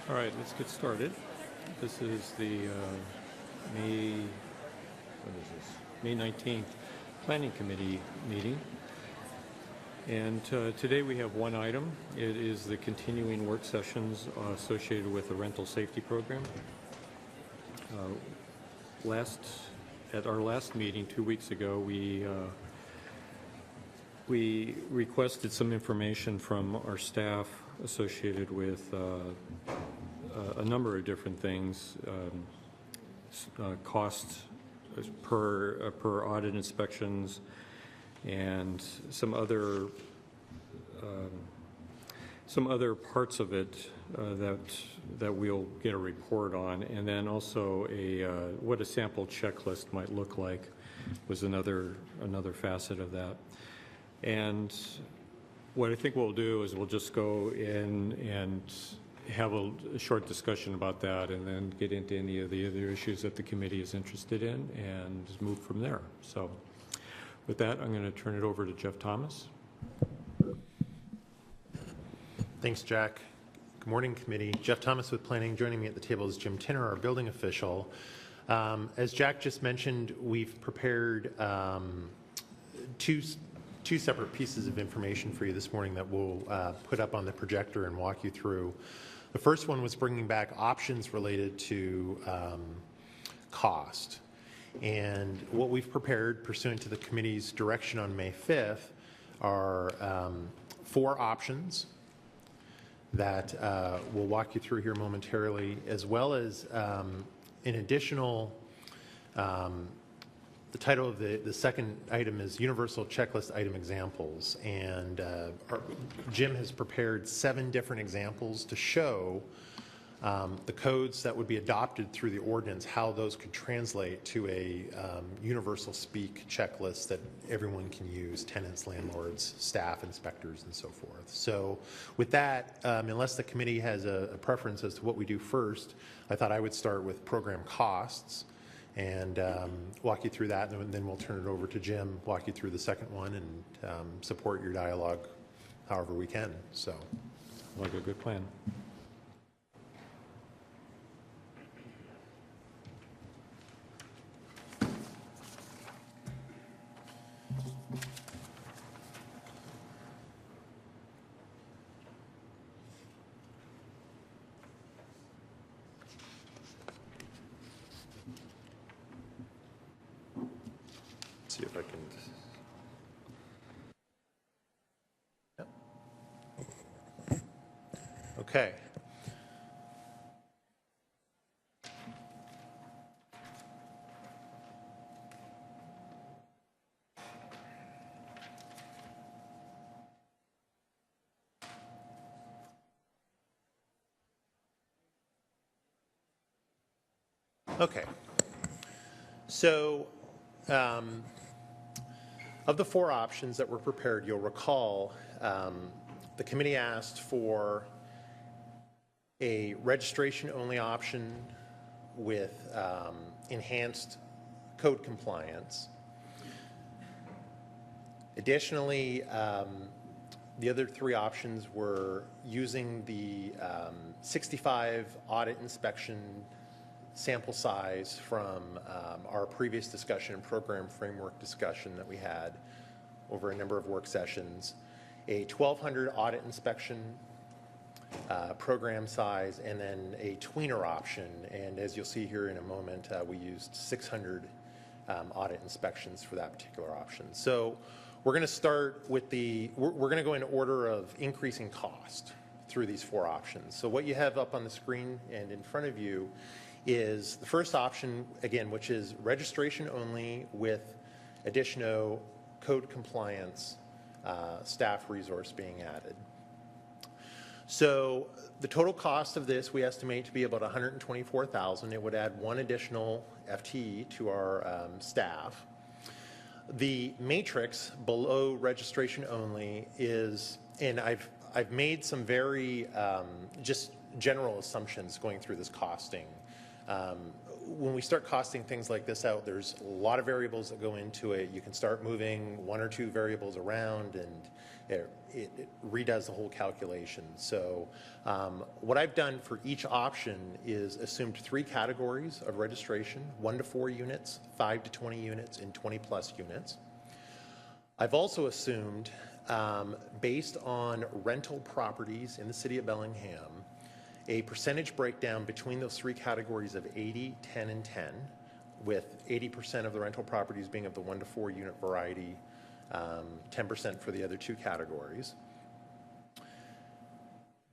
All right, let's get started. This is the May 19th Planning Committee meeting. And today we have one item. It is the continuing work sessions associated with the rental safety program. At our last meeting 2 weeks ago, we requested some information from our staff associated with a number of different things, costs per audit inspections, and some other parts of it that we'll get a report on, and then also what a sample checklist might look like was another facet of that. And what I think we'll do is we'll just go in and have a short discussion about that, and then get into any of the other issues that the committee is interested in, and move from there. So with that, I'm going to turn it over to Jeff Thomas. Thanks, Jack. Good morning, committee. Jeff Thomas with Planning. Joining me at the table is Jim Tinner, our building official. As Jack just mentioned, we've prepared two separate pieces of information for you this morning that we'll put up on the projector and walk you through. The first one was bringing back options related to cost. And what we've prepared pursuant to the committee's direction on May 5th are 4 options that we'll walk you through here momentarily, as well as an additional the title of the second item is Universal Checklist Item Examples, and Jim has prepared 7 different examples to show the codes that would be adopted through the ordinance, how those could translate to a universal speak checklist that everyone can use, tenants, landlords, staff, inspectors, and so forth. So with that, unless the committee has a preference as to what we do first, I thought I would start with program costs and walk you through that, and then we'll turn it over to Jim, walk you through the second one, and support your dialogue however we can. So, like a good plan. see if I can. Yep. Okay. Okay. So, of the 4 options that were prepared, you'll recall the committee asked for a registration-only option with enhanced code compliance. Additionally, the other 3 options were using the 65 audit inspection sample size from our previous discussion and program framework discussion that we had over a number of work sessions, a 1,200 audit inspection program size, and then a tweener option. And as you'll see here in a moment, we used 600 audit inspections for that particular option. So we're going to start with we're going to go in order of increasing cost through these 4 options. So what you have up on the screen and in front of you is the first option, again, which is registration only with additional code compliance staff resource being added. So the total cost of this we estimate to be about $124,000. It would add 1 additional FTE to our staff. The matrix below registration only is, and I've made some very just general assumptions going through this costing. When we start costing things like this out, there's a lot of variables that go into it. You can start moving one or two variables around, and it redoes the whole calculation. So what I've done for each option is assumed 3 categories of registration: 1 to 4 units, 5 to 20 units, and 20 plus units. I've also assumed, based on rental properties in the city of Bellingham, a percentage breakdown between those 3 categories of 80, 10, and 10, with 80% of the rental properties being of the 1 to 4 unit variety, 10% for the other 2 categories.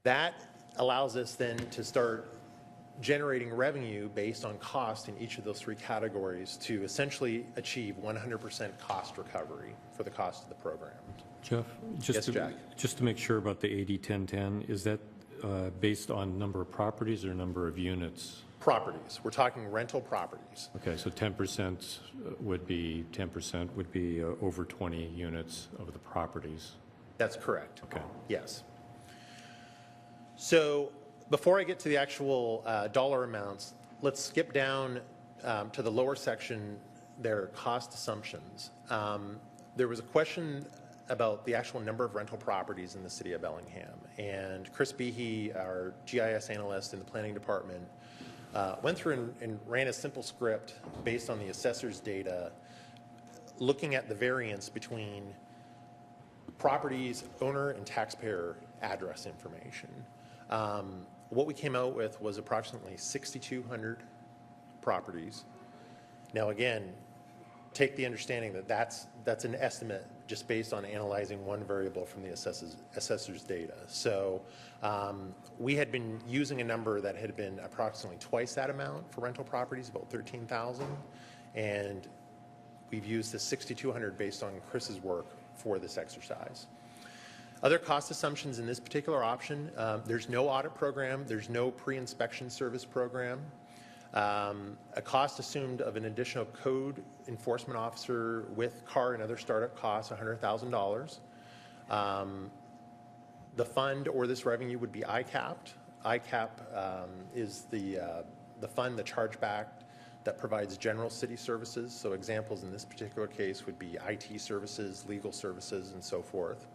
That allows us then to start generating revenue based on cost in each of those 3 categories to essentially achieve 100% cost recovery for the cost of the program. Jeff, Yes, Jack. just to make sure about the 80-10-10, is that based on number of properties or number of units? Properties. We're talking rental properties. Okay, so 10% would be over 20 units of the properties. That's correct. Okay. Yes. So before I get to the actual dollar amounts, let's skip down to the lower section, their cost assumptions. There was a question about the actual number of rental properties in the city of Bellingham. And Chris Behe, our GIS analyst in the planning department, went through and ran a simple script based on the assessor's data, looking at the variance between properties, owner and taxpayer address information. What we came out with was approximately 6,200 properties. Now again, take the understanding that that's an estimate just based on analyzing one variable from the assessor's data. So we had been using a number that had been approximately twice that amount for rental properties, about 13,000, and we've used the 6,200 based on Chris's work for this exercise. Other cost assumptions in this particular option, there's no audit program, there's no pre-inspection service program. A cost assumed of an additional code enforcement officer with car and other startup costs, $100,000. The fund or this revenue would be ICAP'd. ICAP is the fund, the chargeback that provides general city services. So examples in this particular case would be IT services, legal services, and so forth.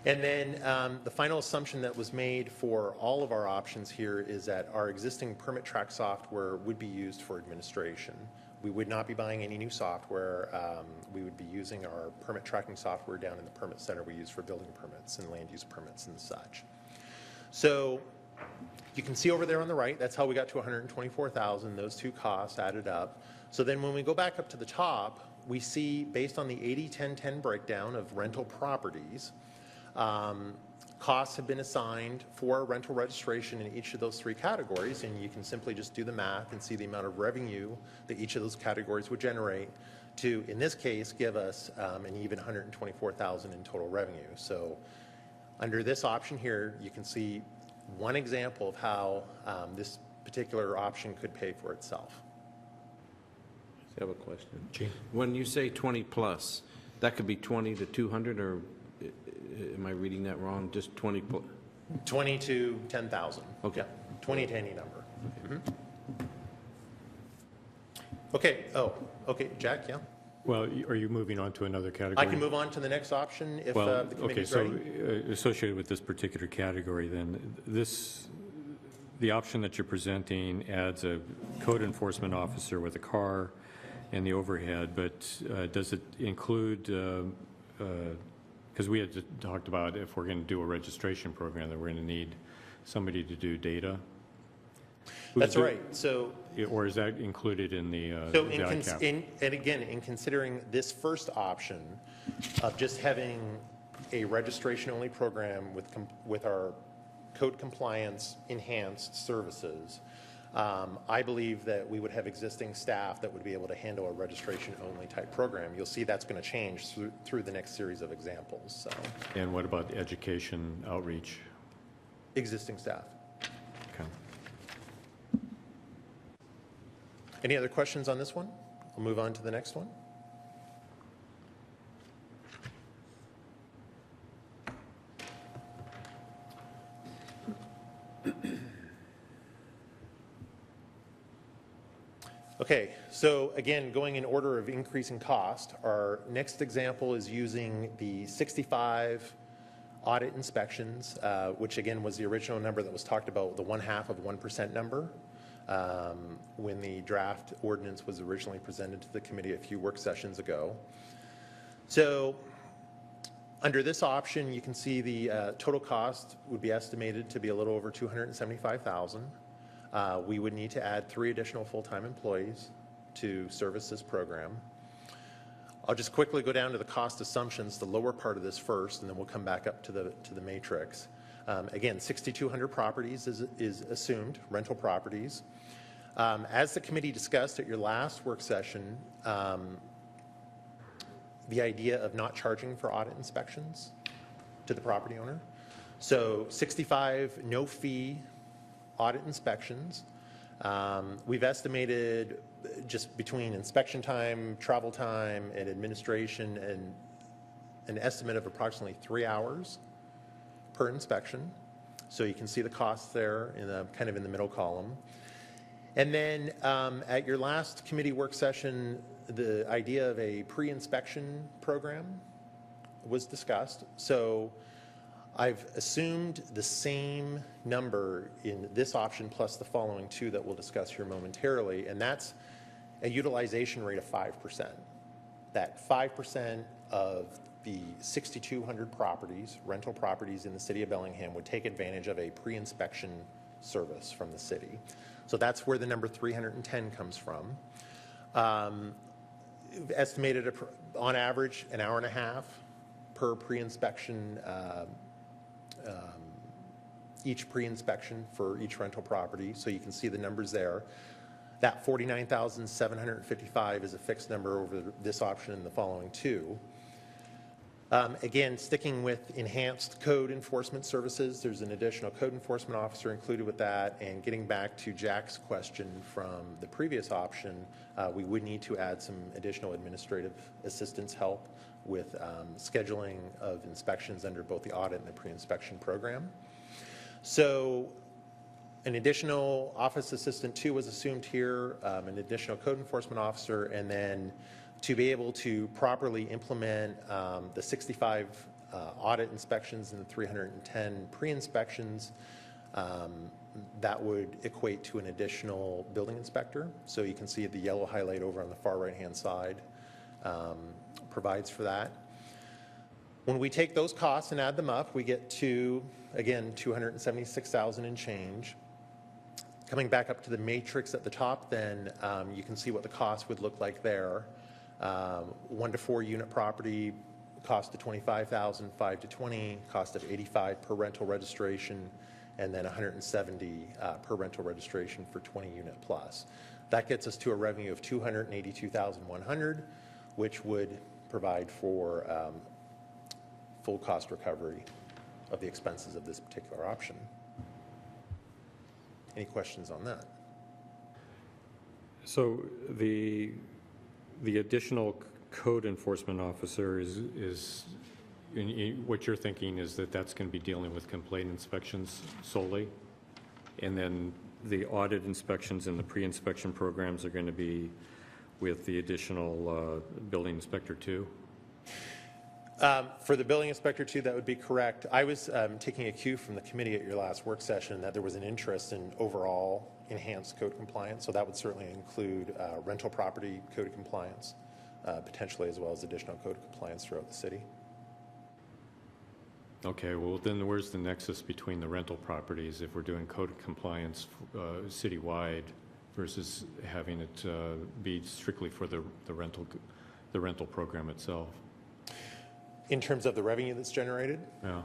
And then the final assumption that was made for all of our options here is that our existing permit track software would be used for administration. We would not be buying any new software. We would be using our permit tracking software down in the permit center we use for building permits and land use permits and such. So you can see over there on the right, that's how we got to 124,000, those 2 costs added up. So then when we go back up to the top, we see based on the 80-10-10 breakdown of rental properties, costs have been assigned for rental registration in each of those 3 categories, and you can simply just do the math and see the amount of revenue that each of those categories would generate to, in this case, give us an even 124,000 in total revenue. So under this option here, you can see one example of how this particular option could pay for itself. I have a question. Gene? When you say 20 plus, that could be 20 to 200, or am I reading that wrong? Just 20 plus? 20 to 10,000. Okay. Yeah, 20 to any number. Mm-hmm. Okay. Oh, okay. Jack, yeah? Well, are you moving on to another category? I can move on to the next option if Well, the committee okay, is so ready. associated with this particular category, then, the option that you're presenting adds a code enforcement officer with a car and the overhead, but does it include, because we had talked about if we're going to do a registration program, that we're going to need somebody to do data? That's right. So, or is that included in the ICAP? and again, in considering this first option of just having a registration-only program with our code compliance enhanced services, I believe that we would have existing staff that would be able to handle a registration-only type program. You'll see that's going to change through the next series of examples. So, And what about education outreach? existing staff. Okay. Any other questions on this one? We'll move on to the next one. Okay, so again, going in order of increasing cost, our next example is using the 65 audit inspections, which again was the original number that was talked about, the 1/2 of 1% number, when the draft ordinance was originally presented to the committee a few work sessions ago. So under this option, you can see the total cost would be estimated to be a little over $275,000. We would need to add 3 additional full-time employees to service this program. I'll just quickly go down to the cost assumptions, the lower part of this first, and then we'll come back up to the matrix. Again, 6,200 properties is assumed, rental properties. As the committee discussed at your last work session, the idea of not charging for audit inspections to the property owner. So 65 no-fee audit inspections. We've estimated just between inspection time, travel time, and administration, and an estimate of approximately 3 hours per inspection. So you can see the costs there in the kind of in the middle column. And then at your last committee work session, the idea of a pre-inspection program was discussed. So I've assumed the same number in this option plus the following 2 that we'll discuss here momentarily, and that's a utilization rate of 5%. That 5% of the 6,200 properties, rental properties in the city of Bellingham, would take advantage of a pre-inspection service from the city. So that's where the number 310 comes from. Estimated on average an hour and a half per pre-inspection, each pre-inspection for each rental property. So you can see the numbers there. That 49,755 is a fixed number over this option and the following 2. Again, sticking with enhanced code enforcement services, there's an additional code enforcement officer included with that. And getting back to Jack's question from the previous option, we would need to add some additional administrative assistance help with scheduling of inspections under both the audit and the pre-inspection program. So an additional office assistant 2 was assumed here, an additional code enforcement officer, and then to be able to properly implement the 65 audit inspections and the 310 pre-inspections, that would equate to an additional building inspector. So you can see the yellow highlight over on the far right-hand side provides for that. When we take those costs and add them up, we get to, again, $276,000 and change. Coming back up to the matrix at the top, then you can see what the cost would look like there. 1 to 4 unit property, cost of $25,000, 5 to 20, cost of $85 per rental registration, and then $170 per rental registration for 20 unit plus. That gets us to a revenue of $282,100, which would provide for full cost recovery of the expenses of this particular option. Any questions on that? So the additional code enforcement officer is what you're thinking is that that's going to be dealing with complaint inspections solely, and then the audit inspections and the pre-inspection programs are going to be with the additional building inspector 2? For the building inspector 2, that would be correct. I was taking a cue from the committee at your last work session that there was an interest in overall enhanced code compliance, so that would certainly include rental property code compliance, potentially, as well as additional code compliance throughout the city. Okay, well then where's the nexus between the rental properties if we're doing code compliance citywide versus having it be strictly for the rental program itself? In terms of the revenue that's generated? Yeah.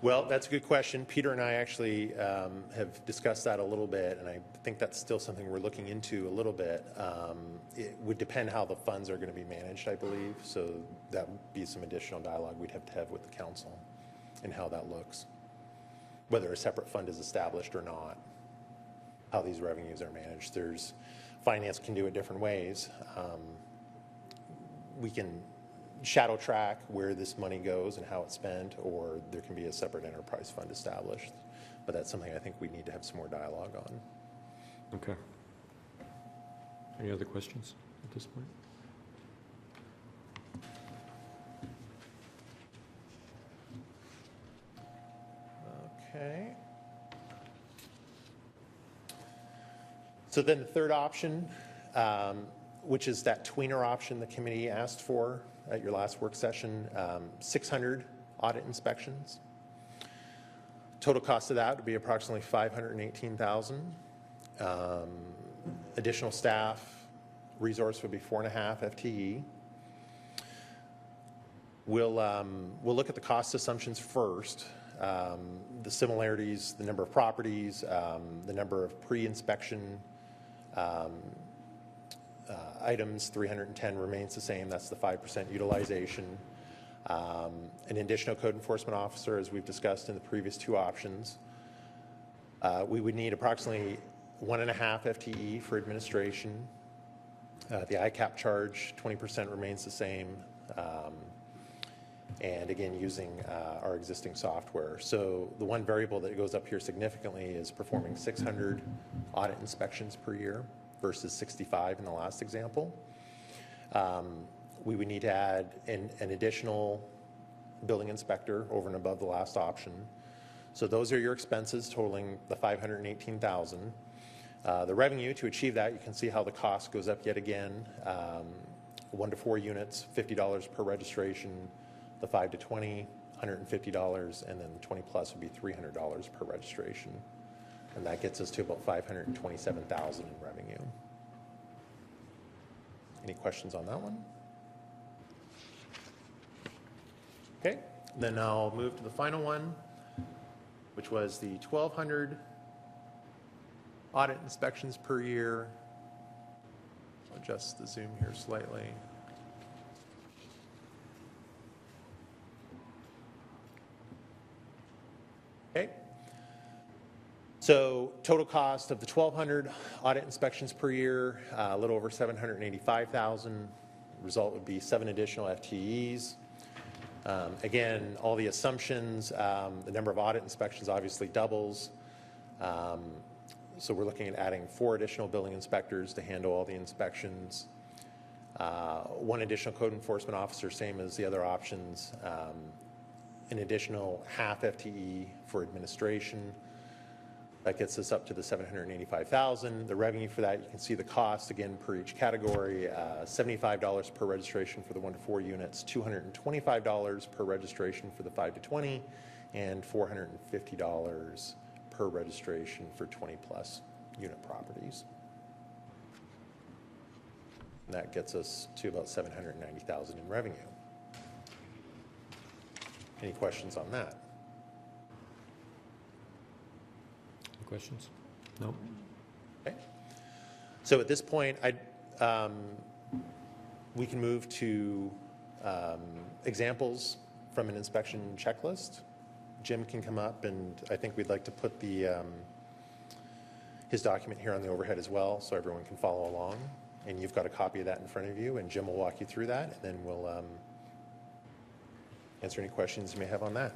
Well, that's a good question. Peter and I actually have discussed that a little bit, and I think that's still something we're looking into a little bit. It would depend how the funds are going to be managed, I believe, so that would be some additional dialogue we'd have to have with the council and how that looks, whether a separate fund is established or not, how these revenues are managed. Finance can do it different ways. We can shadow track where this money goes and how it's spent, or there can be a separate enterprise fund established. But that's something I think we need to have some more dialogue on. Okay. Any other questions at this point? Okay. So then the third option, which is that tweener option the committee asked for at your last work session, 600 audit inspections. Total cost of that would be approximately $518,000. Additional staff resource would be 4.5 FTE. We'll look at the cost assumptions first. The similarities, the number of properties, the number of pre-inspection items, 310 remains the same. That's the 5% utilization. An additional code enforcement officer, as we've discussed in the previous two options. We would need approximately 1.5 FTE for administration. The ICAP charge, 20% remains the same. And again, using our existing software. So the one variable that goes up here significantly is performing 600 audit inspections per year versus 65 in the last example. We would need to add an additional building inspector over and above the last option. So those are your expenses totaling the $518,000. The revenue to achieve that, you can see how the cost goes up yet again. 1 to 4 units, $50 per registration. The 5 to 20, $150, and then the 20 plus would be $300 per registration. And that gets us to about $527,000 in revenue. Any questions on that one? Okay, then I'll move to the final one, which was the 1,200 audit inspections per year. I'll adjust the zoom here slightly. Okay. So total cost of the 1,200 audit inspections per year, a little over $785,000. Result would be 7 additional FTEs. Again, all the assumptions, the number of audit inspections obviously doubles. So we're looking at adding 4 additional building inspectors to handle all the inspections. 1 additional code enforcement officer, same as the other options. An additional half FTE for administration. That gets us up to the $785,000. The revenue for that, you can see the cost again per each category. $75 per registration for the 1 to 4 units, $225 per registration for the 5 to 20, and $450 per registration for 20 plus unit properties. And that gets us to about $790,000 in revenue. Any questions on that? Any questions? No? Okay. So at this point, we can move to examples from an inspection checklist. Jim can come up, and I think we'd like to put his document here on the overhead as well, so everyone can follow along. And you've got a copy of that in front of you, and Jim will walk you through that, and then we'll answer any questions you may have on that.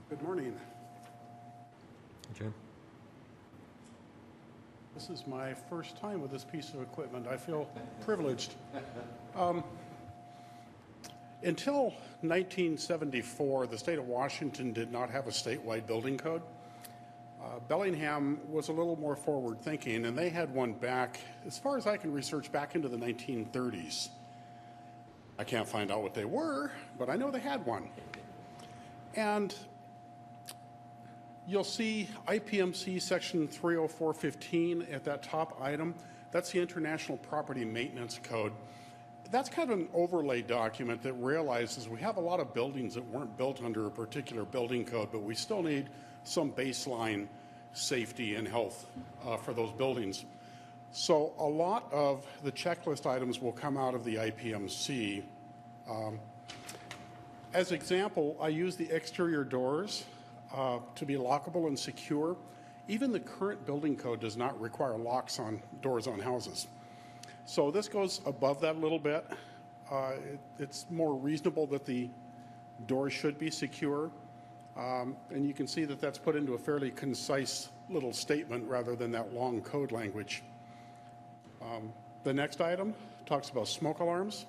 Good morning. Jim? This is my first time with this piece of equipment. I feel privileged. Until 1974, the state of Washington did not have a statewide building code. Bellingham was a little more forward-thinking, and they had one back, as far as I can research, back into the 1930s. I can't find out what they were, but I know they had one. And you'll see IPMC section 30415 at that top item. That's the International Property Maintenance Code. That's kind of an overlay document that realizes we have a lot of buildings that weren't built under a particular building code, but we still need some baseline safety and health for those buildings. So a lot of the checklist items will come out of the IPMC. As example, I use the exterior doors to be lockable and secure. Even the current building code does not require locks on doors on houses. So this goes above that a little bit. It's more reasonable that the doors should be secure. And you can see that that's put into a fairly concise little statement rather than that long code language. The next item talks about smoke alarms.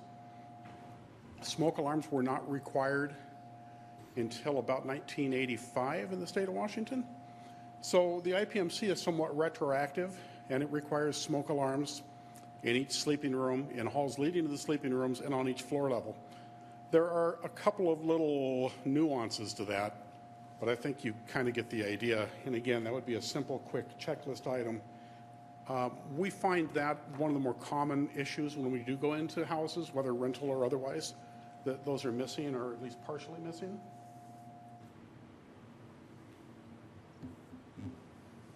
Smoke alarms were not required until about 1985 in the state of Washington. So the IPMC is somewhat retroactive, and it requires smoke alarms in each sleeping room, in halls leading to the sleeping rooms, and on each floor level. There are a couple of little nuances to that, but I think you kind of get the idea. And again, that would be a simple, quick checklist item. We find that one of the more common issues when we do go into houses, whether rental or otherwise, that those are missing or at least partially missing.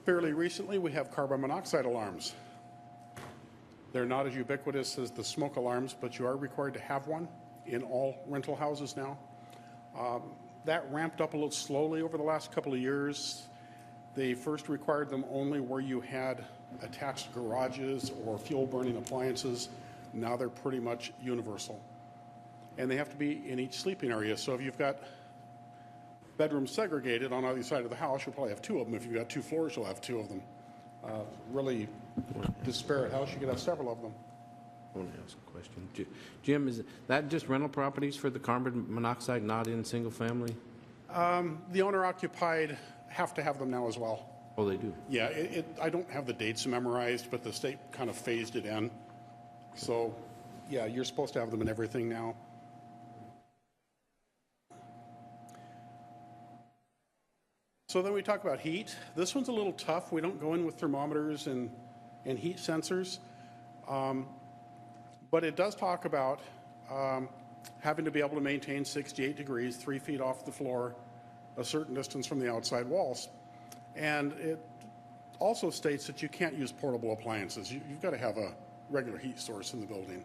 Fairly recently, we have carbon monoxide alarms. They're not as ubiquitous as the smoke alarms, but you are required to have one in all rental houses now. That ramped up a little slowly over the last couple of years. They first required them only where you had attached garages or fuel-burning appliances. Now they're pretty much universal. And they have to be in each sleeping area. So if you've got bedrooms segregated on either side of the house, you'll probably have two of them. If you've got 2 floors, you'll have 2 of them. Really disparate house, you could have several of them. I want to ask a question. Jim, is that just rental properties for the carbon monoxide, not in single family? The owner-occupied have to have them now as well. Oh, they do? Yeah, I don't have the dates memorized, but the state kind of phased it in. So, yeah, you're supposed to have them in everything now. So then we talk about heat. This one's a little tough. We don't go in with thermometers and heat sensors. But it does talk about having to be able to maintain 68 degrees, 3 feet off the floor, a certain distance from the outside walls. And it also states that you can't use portable appliances. You've got to have a regular heat source in the building.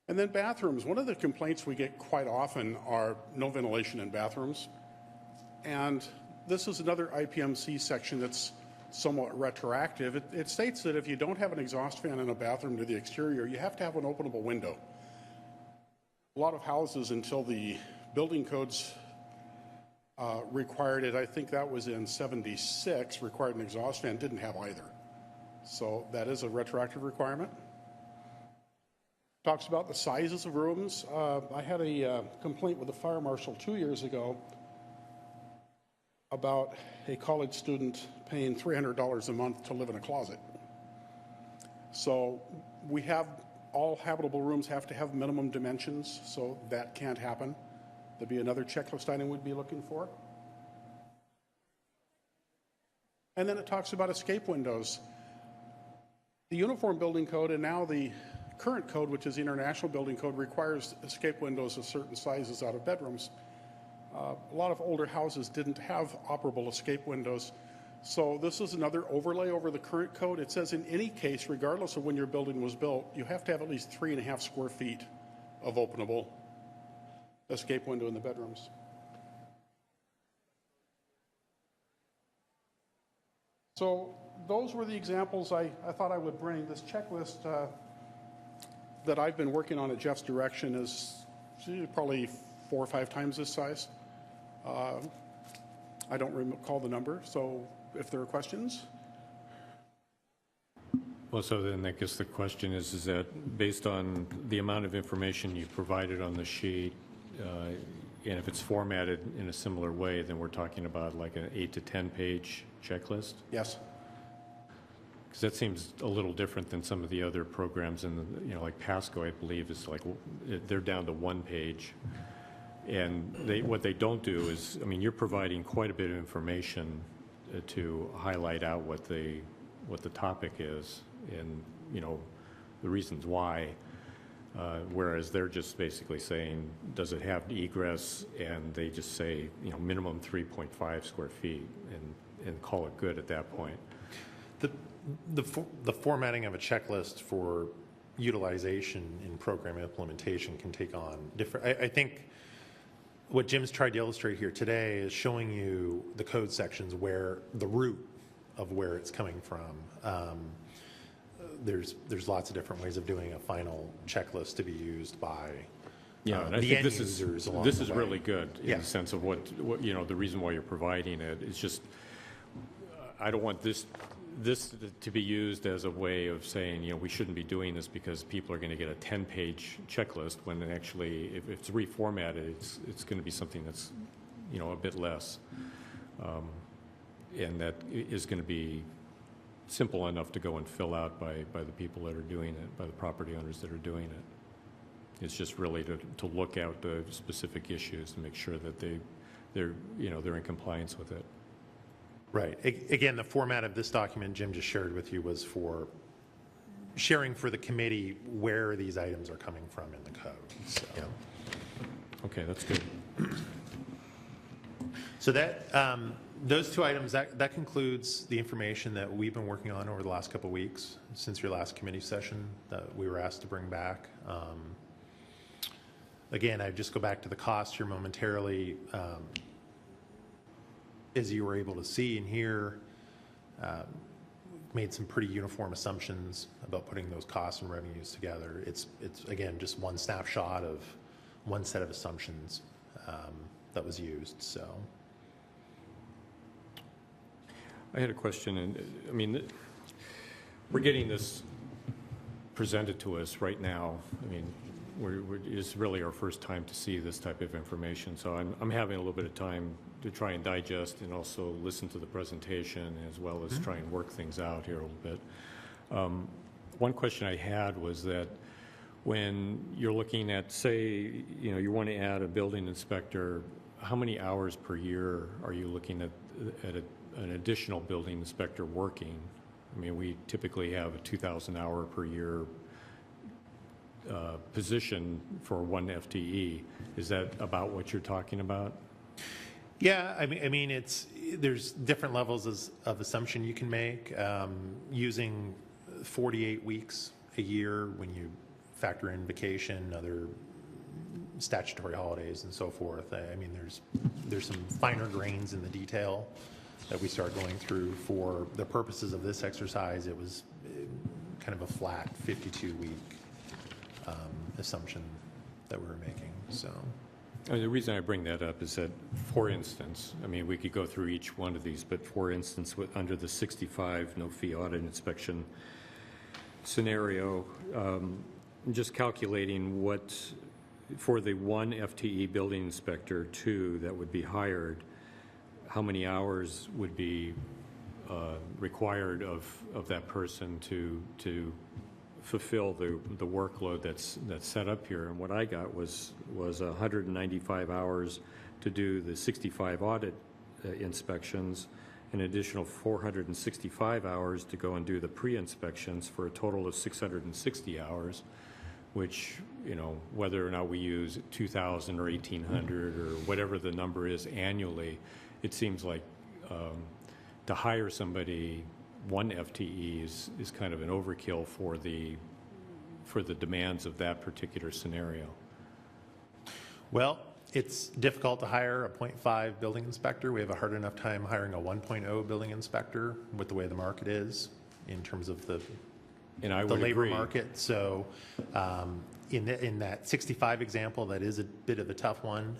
And then bathrooms. One of the complaints we get quite often are no ventilation in bathrooms. And this is another IPMC section that's somewhat retroactive. It states that if you don't have an exhaust fan in a bathroom to the exterior, you have to have an openable window. A lot of houses, until the building codes required it, I think that was in 76, required an exhaust fan, didn't have either. So that is a retroactive requirement. Talks about the sizes of rooms. I had a complaint with the fire marshal 2 years ago about a college student paying $300 a month to live in a closet. So we have, all habitable rooms have to have minimum dimensions, so that can't happen. There'd be another checklist item we'd be looking for. And then it talks about escape windows. The Uniform Building Code and now the current code, which is the International Building Code, requires escape windows of certain sizes out of bedrooms. A lot of older houses didn't have operable escape windows. So this is another overlay over the current code. It says in any case, regardless of when your building was built, you have to have at least 3.5 square feet of openable escape window in the bedrooms. So those were the examples I thought I would bring. This checklist that I've been working on at Jeff's direction is probably 4 or 5 times this size. I don't recall the number, so if there are questions. Well, so then I guess the question is that based on the amount of information you provided on the sheet, and if it's formatted in a similar way, then we're talking about like an 8 to 10 page checklist? Yes. Because that seems a little different than some of the other programs in the, like Pasco, I believe, is like, they're down to 1 page. And what they don't do is, I mean, you're providing quite a bit of information to highlight out what the topic is and, the reasons why. Whereas they're just basically saying, does it have egress? And they just say, minimum 3.5 square feet and call it good at that point. The formatting of a checklist for utilization in program implementation can take on different. I think what Jim's tried to illustrate here today is showing you the code sections where the root of where it's coming from. there's lots of different ways of doing a final checklist to be used by Yeah, and I the think end this is, users along this the is way. really good in Yeah. the sense of what, you know, the reason why you're providing it. It's just, I don't want this to be used as a way of saying, you know, we shouldn't be doing this because people are going to get a 10-page checklist when actually, if it's reformatted, it's going to be something that's, you know, a bit less. And that is going to be simple enough to go and fill out by the people that are doing it, by the property owners that are doing it. It's just really to look out the specific issues and make sure that they're in compliance with it. Right. Again, the format of this document Jim just shared with you was for sharing for the committee where these items are coming from in the code. So, Okay, that's good. so that those two items, that concludes the information that we've been working on over the last couple of weeks since your last committee session that we were asked to bring back. Again, I just go back to the cost here momentarily. As you were able to see and hear, made some pretty uniform assumptions about putting those costs and revenues together. It's again, just one snapshot of one set of assumptions that was used, so. I had a question, and I mean, we're getting this presented to us right now. I mean, it's really our first time to see this type of information, so I'm having a little bit of time to try and digest and also listen to the presentation as well as try and work things out here a little bit. One question I had was that when you're looking at, say, you know, you want to add a building inspector, how many hours per year are you looking at an additional building inspector working? I mean, we typically have a 2,000 hour per year position for one FTE. Is that about what you're talking about? Yeah, I mean, there's different levels of assumption you can make. Using 48 weeks a year when you factor in vacation, other statutory holidays and so forth. I mean, there's some finer grains in the detail that we start going through. For the purposes of this exercise, it was kind of a flat 52-week assumption that we were making, so. The reason I bring that up is that, for instance, I mean, we could go through each one of these, but for instance, under the 65 no-fee audit inspection scenario, just calculating what, for the one FTE building inspector, two that would be hired, how many hours would be required of that person to fulfill the workload that's set up here. And what I got was 195 hours to do the 65 audit inspections, an additional 465 hours to go and do the pre-inspections, for a total of 660 hours, which, you know, whether or not we use 2,000 or 1,800 or whatever the number is annually, it seems like to hire somebody, one FTE is kind of an overkill for the demands of that particular scenario. Well, it's difficult to hire a 0.5 building inspector. We have a hard enough time hiring a 1.0 building inspector with the way the market is in terms of the labor market. So in that 65 example, that is a bit of a tough one.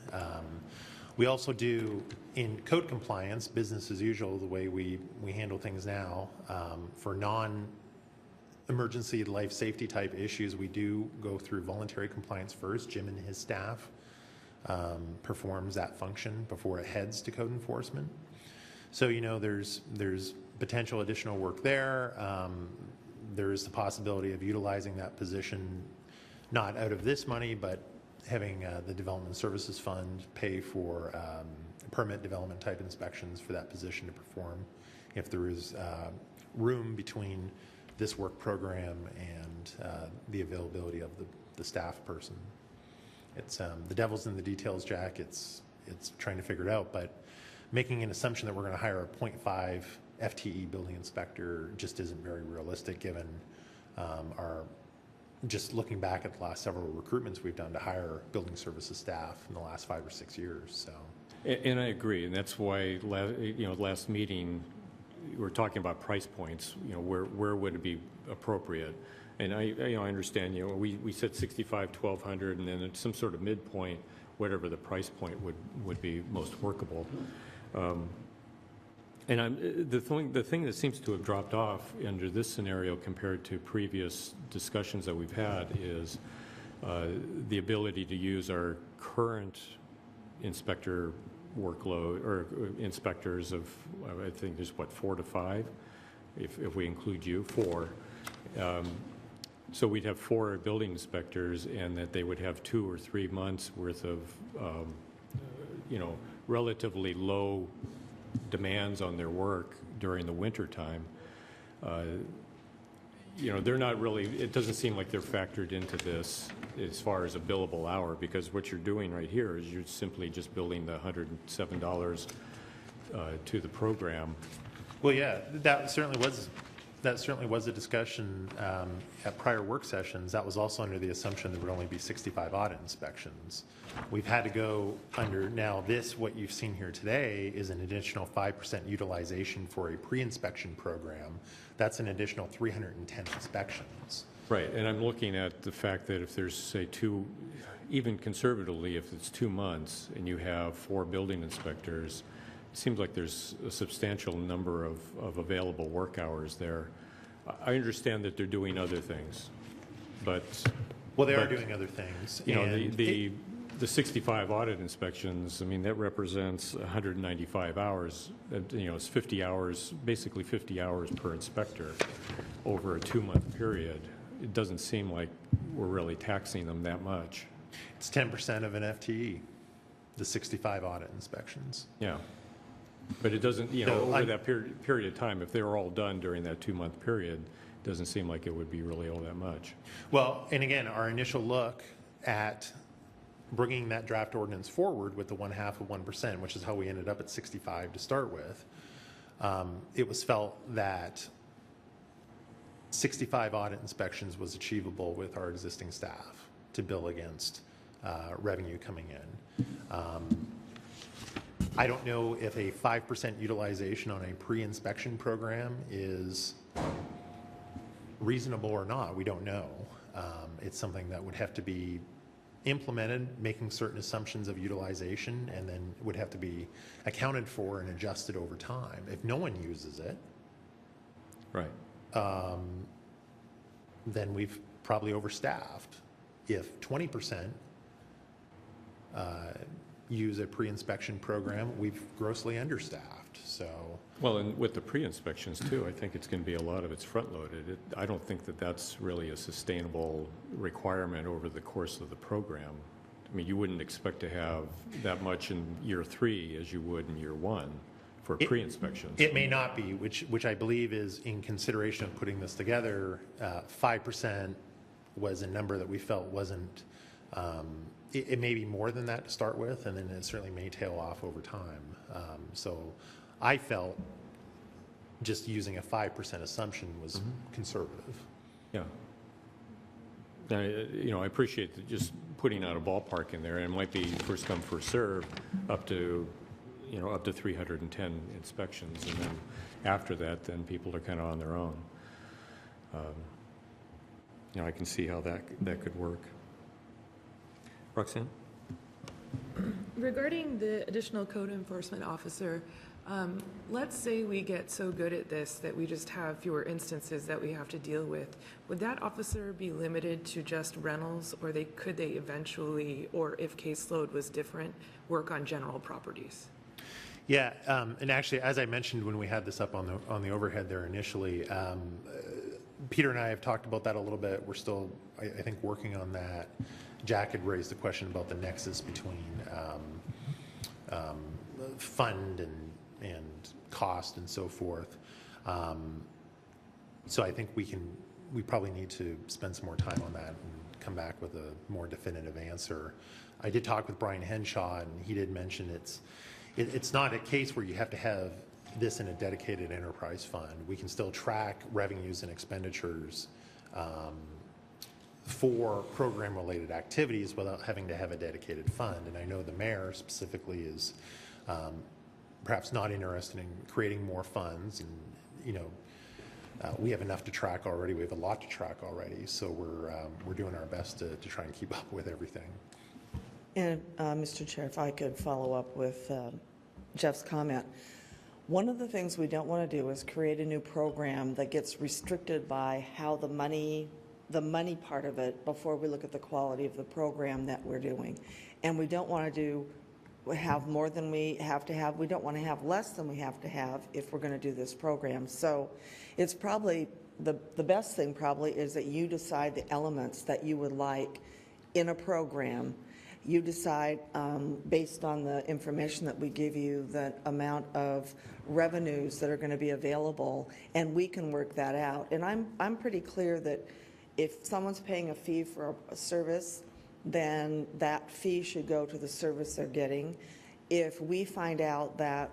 We also do, in code compliance, business as usual, the way we handle things now, for non-emergency life safety type issues, we do go through voluntary compliance first. Jim and his staff performs that function before it heads to code enforcement. So, you know, there's potential additional work there. There is the possibility of utilizing that position, not out of this money, but having the Development Services Fund pay for permit development type inspections for that position to perform if there is room between this work program and the availability of the staff person. It's the devil's in the details, Jack. It's trying to figure it out, but making an assumption that we're going to hire a 0.5 FTE building inspector just isn't very realistic, given our just looking back at the last several recruitments we've done to hire building services staff in the last 5 or 6 years. So, And I agree, and that's why last meeting we're talking about price points, you know, where would it be appropriate? And I understand, you know, we said 65, 1,200, and then at some sort of midpoint, whatever the price point would be most workable. And the thing that seems to have dropped off under this scenario compared to previous discussions that we've had is the ability to use our current inspector workload, or inspectors of, I think there's what, 4 to 5, if we include you, 4. So we'd have 4 building inspectors, and that they would have 2 or 3 months worth of, you know, relatively low demands on their work during the winter time. You know, they're not really, it doesn't seem like they're factored into this as far as a billable hour, because what you're doing right here is you're simply just billing the $107 to the program. Well, yeah, that certainly was a discussion at prior work sessions. That was also under the assumption there would only be 65 audit inspections. We've had to go under, now this, what you've seen here today, is an additional 5% utilization for a pre-inspection program. That's an additional 310 inspections. Right, and I'm looking at the fact that if there's, say, 2, even conservatively, if it's 2 months and you have 4 building inspectors, it seems like there's a substantial number of available work hours there. I understand that they're doing other things, but... Well, they are doing other things. You know, and the 65 audit inspections, I mean, that represents 195 hours. You know, it's 50 hours, basically 50 hours per inspector over a 2-month period. It doesn't seem like we're really taxing them that much. It's 10% of an FTE, the 65 audit inspections. Yeah. But it doesn't, you know, So over that period of time, if they were all done during that 2-month period, it doesn't seem like it would be really all that much. Well, and again, our initial look at bringing that draft ordinance forward with the 0.5%, which is how we ended up at 65 to start with, it was felt that 65 audit inspections was achievable with our existing staff to bill against revenue coming in. I don't know if a 5% utilization on a pre-inspection program is reasonable or not. We don't know. It's something that would have to be implemented, making certain assumptions of utilization, and then would have to be accounted for and adjusted over time. If no one uses it, Right. then we've probably overstaffed. If 20% use a pre-inspection program, we've grossly understaffed. So, Well, and with the pre-inspections too, I think it's going to be a lot of it's front-loaded. I don't think that that's really a sustainable requirement over the course of the program. I mean, you wouldn't expect to have that much in year 3 as you would in year 1 for pre-inspections. it may not be, which I believe is in consideration of putting this together. 5% was a number that we felt wasn't, it may be more than that to start with, and then it certainly may tail off over time. So I felt just using a 5% assumption was conservative. Yeah. You know, I appreciate just putting out a ballpark in there, and it might be first come, first serve, up to 310 inspections, and then after that, then people are kind of on their own. You know, I can see how that could work. Roxanne? Regarding the additional code enforcement officer, let's say we get so good at this that we just have fewer instances that we have to deal with. Would that officer be limited to just rentals, or could they eventually, or if caseload was different, work on general properties? Yeah, and actually, as I mentioned when we had this up on the overhead there initially, Peter and I have talked about that a little bit. We're still, I think, working on that. Jack had raised the question about the nexus between fund and cost and so forth. So I think we probably need to spend some more time on that and come back with a more definitive answer. I did talk with Brian Henshaw, and he did mention it's not a case where you have to have this in a dedicated enterprise fund. We can still track revenues and expenditures for program-related activities without having to have a dedicated fund. And I know the mayor specifically is perhaps not interested in creating more funds. And, we have enough to track already. We have a lot to track already. So we're doing our best to try and keep up with everything. And, Mr. Chair, if I could follow up with Jeff's comment. One of the things we don't want to do is create a new program that gets restricted by how the money part of it before we look at the quality of the program that we're doing. And we don't want to have more than we have to have. We don't want to have less than we have to have if we're going to do this program. So it's probably, the best thing probably is that you decide the elements that you would like in a program. You decide, based on the information that we give you, the amount of revenues that are going to be available, and we can work that out. And I'm pretty clear that if someone's paying a fee for a service, then that fee should go to the service they're getting. If we find out that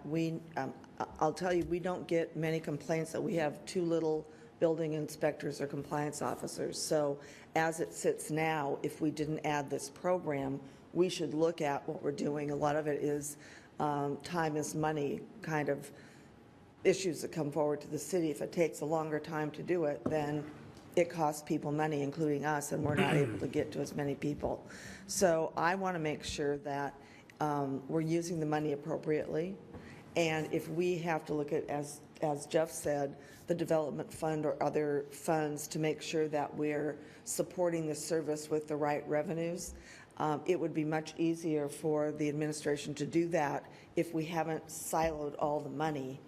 I'll tell you, we don't get many complaints that we have too little building inspectors or compliance officers. So as it sits now, if we didn't add this program, we should look at what we're doing. A lot of it is time is money kind of issues that come forward to the city. If it takes a longer time to do it, then it costs people money, including us, and we're not able to get to as many people. So I want to make sure that we're using the money appropriately. And if we have to look at, as Jeff said, the development fund or other funds to make sure that we're supporting the service with the right revenues, it would be much easier for the administration to do that if we haven't siloed all the money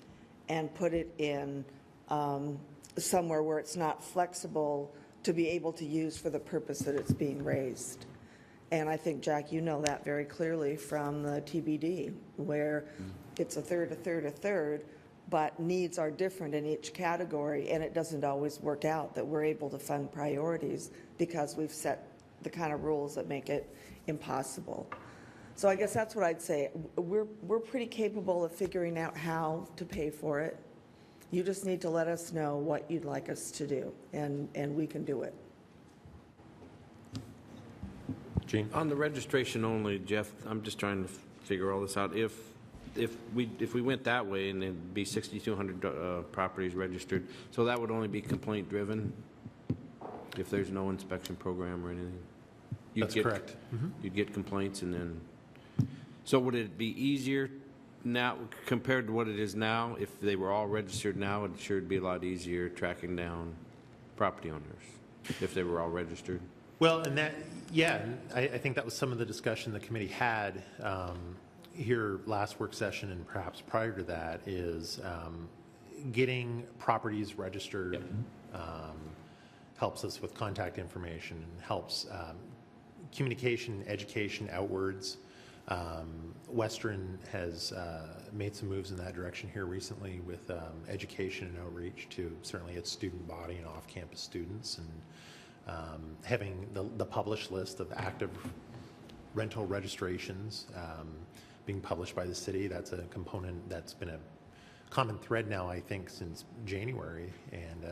and put it in somewhere where it's not flexible to be able to use for the purpose that it's being raised. And I think, Jack, you know that very clearly from the TBD, where it's a third, but needs are different in each category, and it doesn't always work out that we're able to fund priorities because we've set the kind of rules that make it impossible. So I guess that's what I'd say. We're pretty capable of figuring out how to pay for it. You just need to let us know what you'd like us to do, and we can do it. Gene? On the registration only, Jeff, I'm just trying to figure all this out. If we went that way and it'd be 6,200 properties registered, so that would only be complaint driven if there's no inspection program or anything? That's correct. You'd get complaints and then, so would it be easier now compared to what it is now? If they were all registered now, it sure would be a lot easier tracking down property owners if they were all registered. Well, and that, yeah, I think that was some of the discussion the committee had here last work session and perhaps prior to that is getting properties registered helps us with contact information and helps communication, education outwards. Western has made some moves in that direction here recently with education and outreach to certainly its student body and off-campus students, and having the published list of active rental registrations being published by the city. That's a component that's been a common thread now, I think, since January, and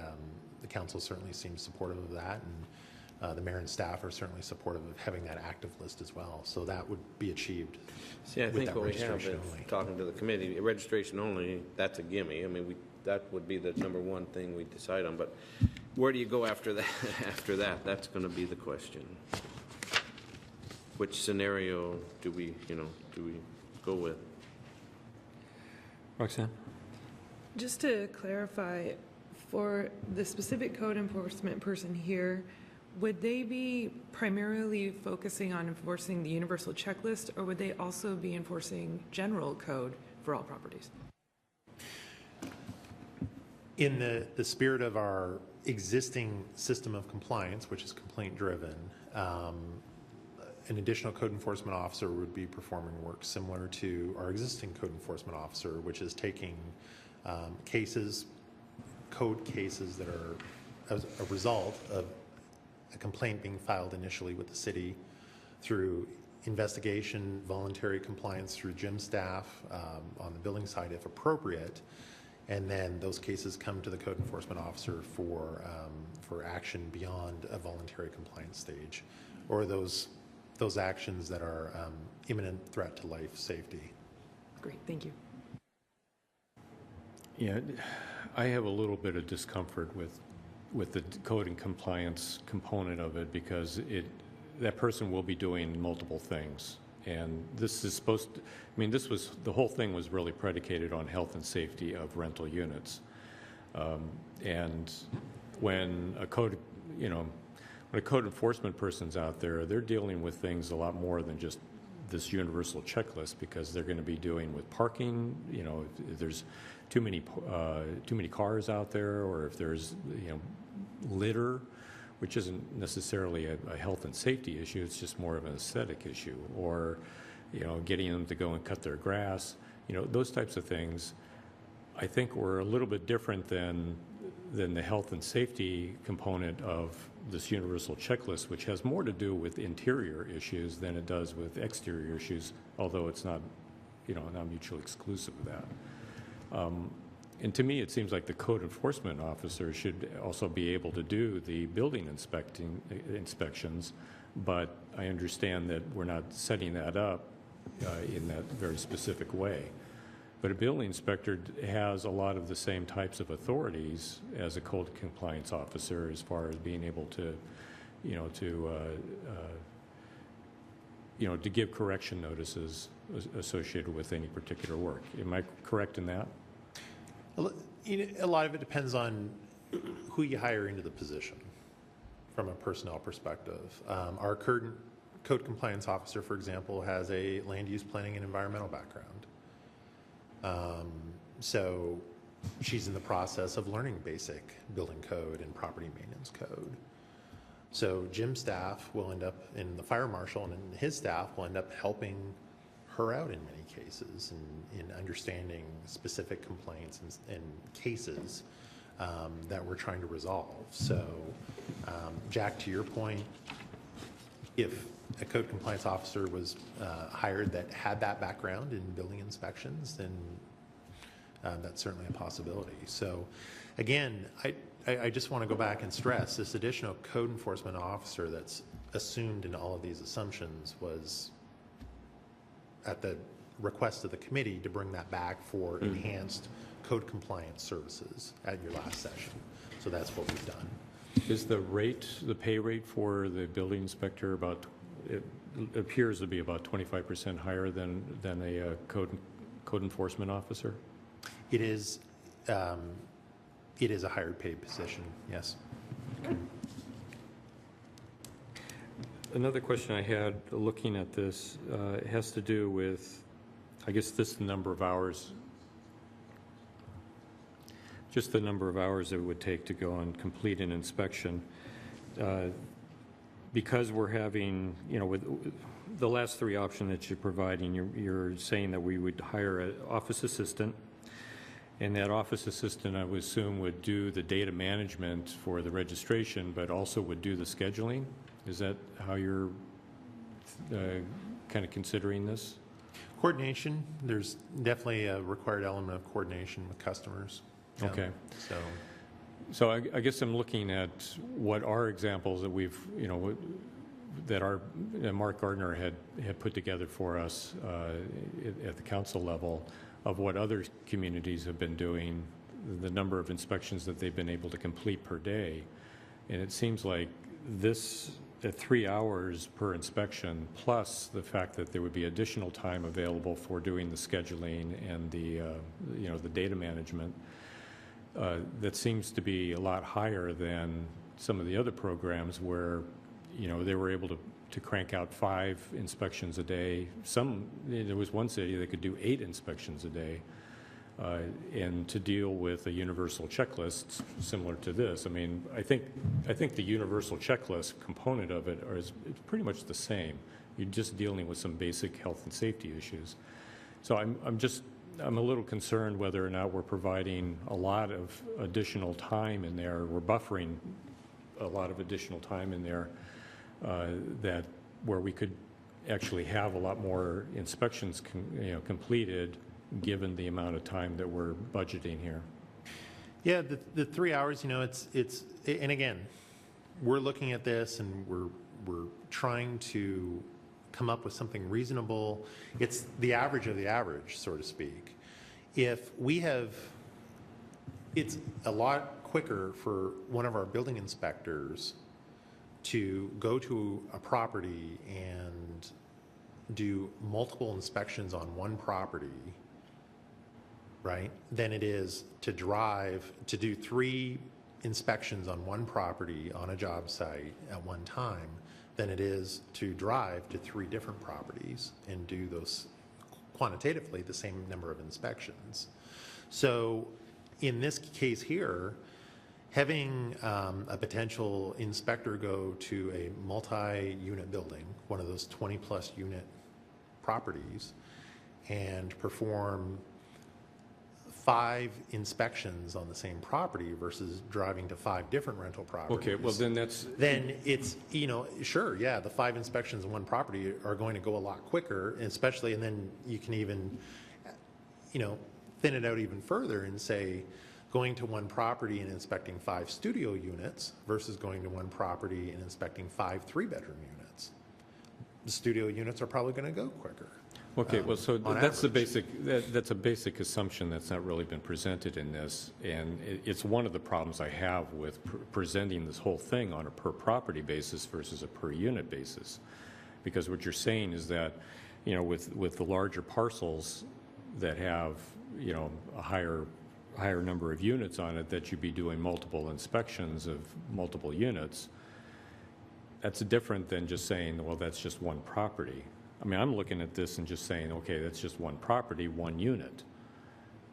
the council certainly seems supportive of that, and the mayor and staff are certainly supportive of having that active list as well. So that would be achieved. See, I with think that what we have registration is, only. talking to the committee, registration only, that's a gimme. I mean, that would be the number one thing we decide on, but where do you go after that? After that, that's going to be the question. Which scenario do we go with? Roxanne? Just to clarify, for the specific code enforcement person here, would they be primarily focusing on enforcing the universal checklist, or would they also be enforcing general code for all properties? In the spirit of our existing system of compliance, which is complaint-driven, an additional code enforcement officer would be performing work similar to our existing code enforcement officer, which is taking code cases that are as a result of a complaint being filed initially with the city through investigation, voluntary compliance through gym staff on the building side if appropriate, and then those cases come to the code enforcement officer for action beyond a voluntary compliance stage, or those actions that are imminent threat to life safety. Great, thank you. Yeah, I have a little bit of discomfort with the code and compliance component of it because that person will be doing multiple things. And this is supposed to, I mean, the whole thing was really predicated on health and safety of rental units. And when a code enforcement person's out there, they're dealing with things a lot more than just this universal checklist because they're going to be dealing with parking, if there's too many cars out there, or if there's, litter, which isn't necessarily a health and safety issue, it's just more of an aesthetic issue, or, getting them to go and cut their grass, those types of things, I think were a little bit different than the health and safety component of this universal checklist, which has more to do with interior issues than it does with exterior issues, although it's not, not mutually exclusive of that. And to me, it seems like the code enforcement officer should also be able to do the building inspections, but I understand that we're not setting that up in that very specific way. But a building inspector has a lot of the same types of authorities as a code compliance officer as far as being able to, to give correction notices associated with any particular work. Am I correct in that? A lot of it depends on who you hire into the position from a personnel perspective. Our current code compliance officer, for example, has a land use planning and environmental background. So she's in the process of learning basic building code and property maintenance code. So Jim's staff will end up, and the fire marshal and his staff will end up helping her out in many cases in understanding specific complaints and cases that we're trying to resolve. So Jack, to your point, if a code compliance officer was hired that had that background in building inspections, then that's certainly a possibility. So again, I just want to go back and stress this additional code enforcement officer that's assumed in all of these assumptions was at the request of the committee to bring that back for enhanced code compliance services at your last session. So that's what we've done. Is the pay rate for the building inspector it appears to be about 25% higher than a code enforcement officer? It is a higher paid position, yes. Another question I had looking at this has to do with, I guess, the number of hours, just the number of hours it would take to go and complete an inspection. Because we're having, with the last three options that you're providing, you're saying that we would hire an office assistant, and that office assistant, I would assume, would do the data management for the registration, but also would do the scheduling. Is that how you're kind of considering this? Coordination, there's definitely a required element of coordination with customers. Okay. So I guess I'm looking at what are examples that we've, that Mark Gardner had put together for us at the council level of what other communities have been doing, the number of inspections that they've been able to complete per day. And it seems like this, at 3 hours per inspection, plus the fact that there would be additional time available for doing the scheduling and the data management, that seems to be a lot higher than some of the other programs where, they were able to crank out 5 inspections a day. There was one city that could do 8 inspections a day, and to deal with a universal checklist similar to this. I mean, I think the universal checklist component of it it's pretty much the same. You're just dealing with some basic health and safety issues. So I'm a little concerned whether or not we're providing a lot of additional time in there. We're buffering a lot of additional time in there where we could actually have a lot more inspections completed given the amount of time that we're budgeting here. yeah, the 3 hours, it's and again, we're looking at this and we're trying to come up with something reasonable. It's the average of the average, so to speak. If we have It's a lot quicker for one of our building inspectors to go to a property and do multiple inspections on one property, right, than it is to drive, to do 3 inspections on one property on a job site at one time, than it is to drive to 3 different properties and do those quantitatively the same number of inspections. So in this case here, having a potential inspector go to a multi-unit building, one of those 20-plus unit properties, and perform 5 inspections on the same property versus driving to 5 different rental properties. Okay, well, then that's, Then it's, sure, yeah, the 5 inspections on one property are going to go a lot quicker, especially, and then you can even, thin it out even further and say, going to one property and inspecting 5 studio units versus going to one property and inspecting 5 3-bedroom units. The studio units are probably going to go quicker. okay, well, so on that's the average. that's a basic assumption that's not really been presented in this, and it's one of the problems I have with presenting this whole thing on a per property basis versus a per unit basis. Because what you're saying is that, with the larger parcels that have, a higher number of units on it, that you'd be doing multiple inspections of multiple units. That's different than just saying, well, that's just one property. I mean, I'm looking at this and just saying, okay, that's just one property, one unit.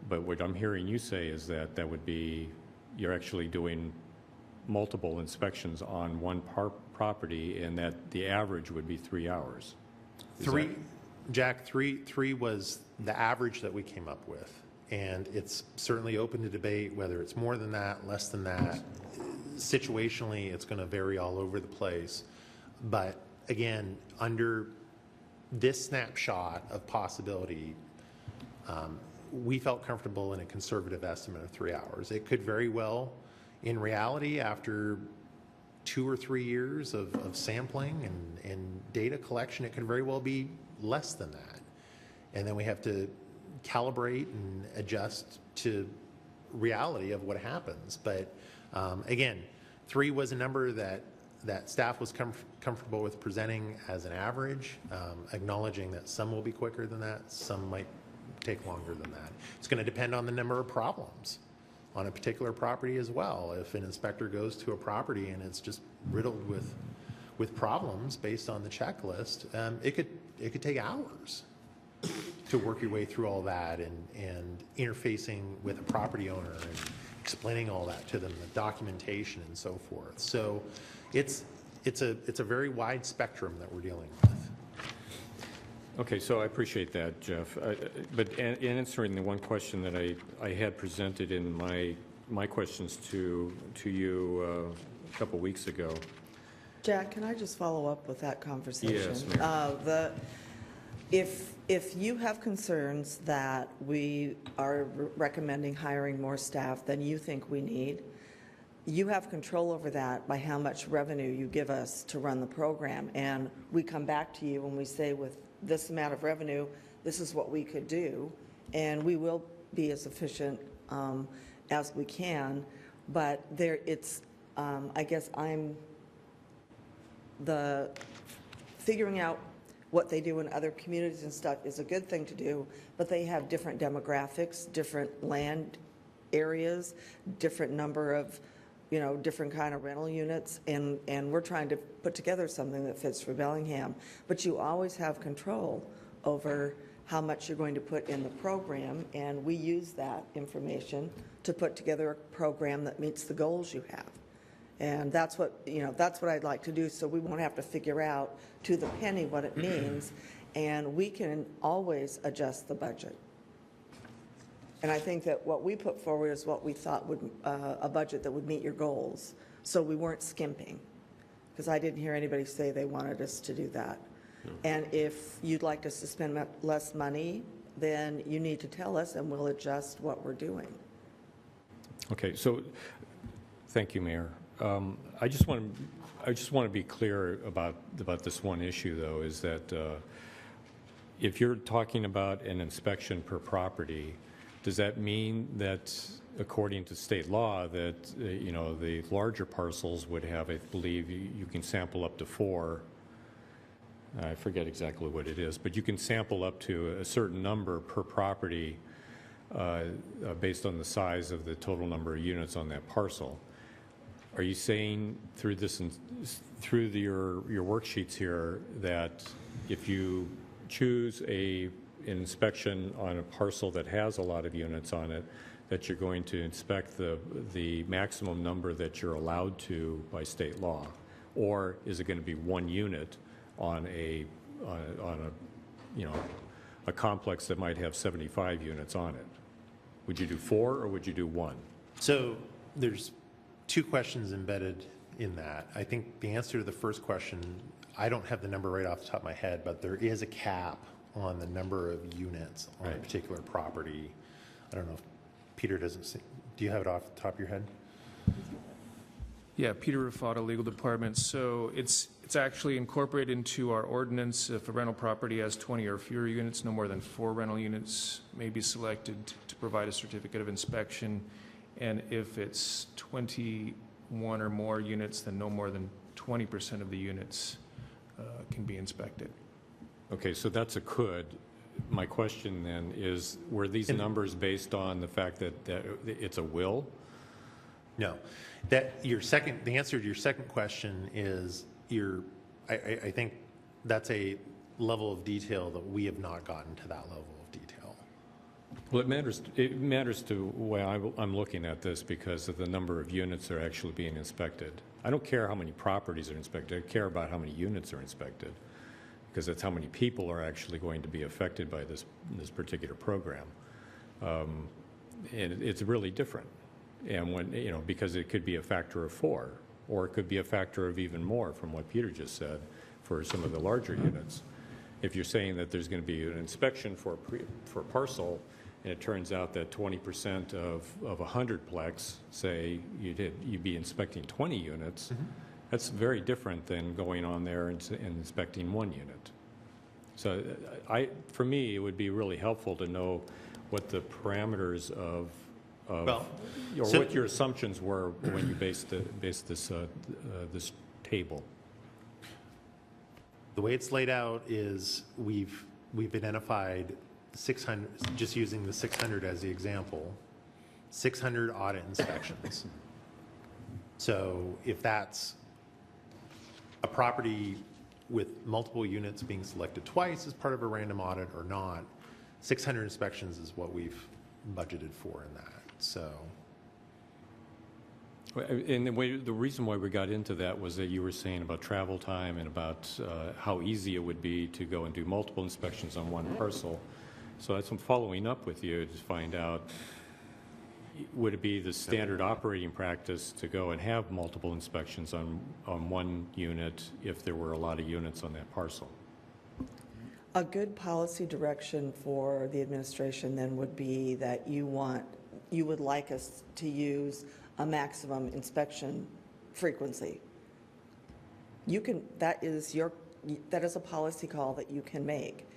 But what I'm hearing you say is that that would be, you're actually doing multiple inspections on one property, and that the average would be 3 hours. Is that- Jack, three was the average that we came up with. And it's certainly open to debate whether it's more than that, less than that. Situationally, it's going to vary all over the place. But again, under this snapshot of possibility, we felt comfortable in a conservative estimate of 3 hours. It could very well, in reality, after 2 or 3 years of sampling and data collection, it could very well be less than that. And then we have to calibrate and adjust to reality of what happens. But again, 3 was a number that staff was comfortable with presenting as an average, acknowledging that some will be quicker than that, some might take longer than that. It's going to depend on the number of problems on a particular property as well. If an inspector goes to a property and it's just riddled with problems based on the checklist, it could take hours to work your way through all that and interfacing with a property owner and explaining all that to them, the documentation and so forth. So it's a very wide spectrum that we're dealing with. Okay, so I appreciate that, Jeff. But in answering the one question that I had presented in my questions to you a couple weeks ago. Jack, can I just follow up with that conversation? Yes, Mayor. If you have concerns that we are recommending hiring more staff than you think we need, you have control over that by how much revenue you give us to run the program. And we come back to you and we say, with this amount of revenue, this is what we could do. And we will be as efficient as we can. But I guess I'm figuring out what they do in other communities and stuff is a good thing to do, but they have different demographics, different land areas, different number of, different kind of rental units, and we're trying to put together something that fits for Bellingham. But you always have control over how much you're going to put in the program, and we use that information to put together a program that meets the goals you have. And that's what I'd like to do, so we won't have to figure out to the penny what it means, and we can always adjust the budget. And I think that what we put forward is what we thought would, a budget that would meet your goals, so we weren't skimping, because I didn't hear anybody say they wanted us to do that. And if you'd like us to spend less money, then you need to tell us, and we'll adjust what we're doing. Okay, so thank you, Mayor. I just want to be clear about this one issue, though, is that if you're talking about an inspection per property, does that mean that, according to state law, that, the larger parcels would have, I believe, you can sample up to 4, I forget exactly what it is, but you can sample up to a certain number per property based on the size of the total number of units on that parcel. Are you saying through your worksheets here that if you choose an inspection on a parcel that has a lot of units on it, that you're going to inspect the maximum number that you're allowed to by state law? Or is it going to be 1 unit on a complex that might have 75 units on it? Would you do 4 or would you do 1? So there's 2 questions embedded in that. I think the answer to the first question, I don't have the number right off the top of my head, but there is a cap on the number of units on a particular property. I don't know if Peter doesn't see. Do you have it off the top of your head? Yeah, Peter Rufata, Legal Department. So it's actually incorporated into our ordinance. If a rental property has 20 or fewer units, no more than 4 rental units may be selected to provide a certificate of inspection. And if it's 21 or more units, then no more than 20% of the units can be inspected. Okay, so that's a could. My question then is, were these numbers based on the fact that it's a will? No. The answer to your second question is I think that's a level of detail that we have not gotten to that level of detail. Well, it matters to the way I'm looking at this because of the number of units that are actually being inspected. I don't care how many properties are inspected. I care about how many units are inspected, because that's how many people are actually going to be affected by this particular program. And it's really different. And when, because it could be a factor of 4, or it could be a factor of even more from what Peter just said for some of the larger units. If you're saying that there's going to be an inspection for a parcel, and it turns out that 20% of a 100-plex, say, you'd be inspecting 20 units, that's very different than going on there and inspecting 1 unit. So for me, it would be really helpful to know what the parameters of what your assumptions were when you based this table. The way it's laid out is we've identified 600, just using the 600 as the example, 600 audit inspections. So if that's a property with multiple units being selected twice as part of a random audit or not, 600 inspections is what we've budgeted for in that. So, and the reason why we got into that was that you were saying about travel time and about how easy it would be to go and do multiple inspections on one parcel. So that's what I'm following up with you to find out, would it be the standard operating practice to go and have multiple inspections on 1 unit if there were a lot of units on that parcel? A good policy direction for the administration then would be that you would like us to use a maximum inspection frequency. That is a policy call that you can make.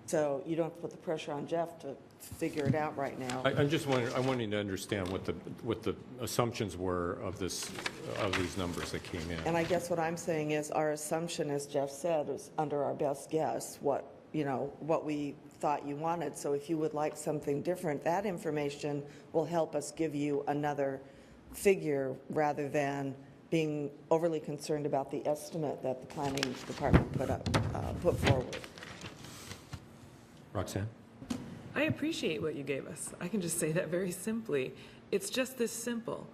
So you don't have to put the pressure on Jeff to figure it out right now. I'm just wondering, I'm wanting to understand what the assumptions were of these numbers that came in. And I guess what I'm saying is our assumption, as Jeff said, is under our best guess what we thought you wanted. So if you would like something different, that information will help us give you another figure rather than being overly concerned about the estimate that the planning department put forward. Roxanne? I appreciate what you gave us. I can just say that very simply. It's just this simple.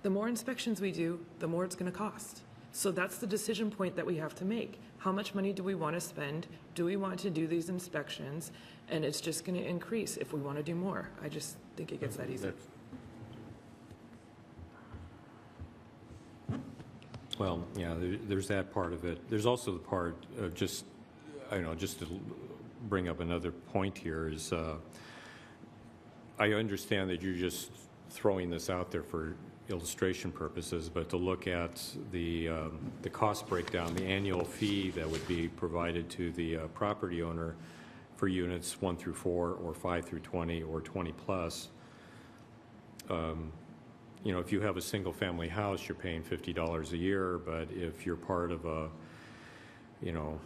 The more inspections we do, the more it's going to cost. So that's the decision point that we have to make. How much money do we want to spend? Do we want to do these inspections? And it's just going to increase if we want to do more. I just think it gets that easy. Well, yeah, there's that part of it. There's also the part of just to bring up another point here is I understand that you're just throwing this out there for illustration purposes, but to look at the cost breakdown, the annual fee that would be provided to the property owner for units 1 through 4 or 5 through 20 or 20 plus. You know, if you have a single-family house, you're paying $50 a year, but if you're part of a, you know,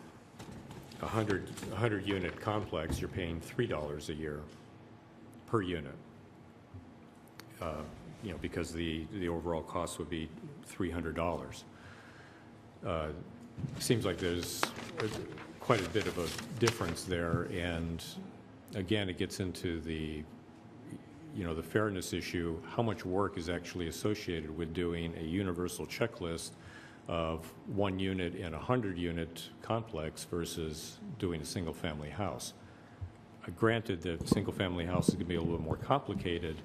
100-unit complex, you're paying $3 a year per unit. You know, because the overall cost would be $300. Seems like there's quite a bit of a difference there, and again, it gets into the, you know, the fairness issue. How much work is actually associated with doing a universal checklist of 1 unit in a 100-unit complex versus doing a single-family house? Granted that single-family house is going to be a little more complicated,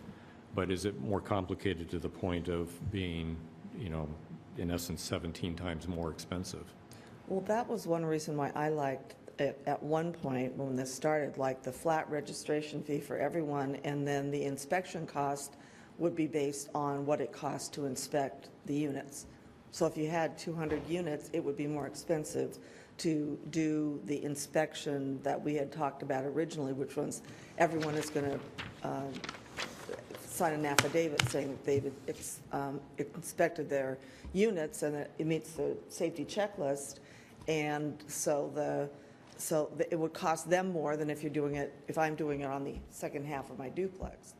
but is it more complicated to the point of being, you know, in essence, 17 times more expensive? Well, that was one reason why I liked it at one point when this started, like the flat registration fee for everyone, and then the inspection cost would be based on what it costs to inspect the units. So if you had 200 units, it would be more expensive to do the inspection that we had talked about originally, which was everyone is going to sign an affidavit saying that they've inspected their units and that it meets the safety checklist. And so it would cost them more than if you're doing it, if I'm doing it on the second half of my duplex.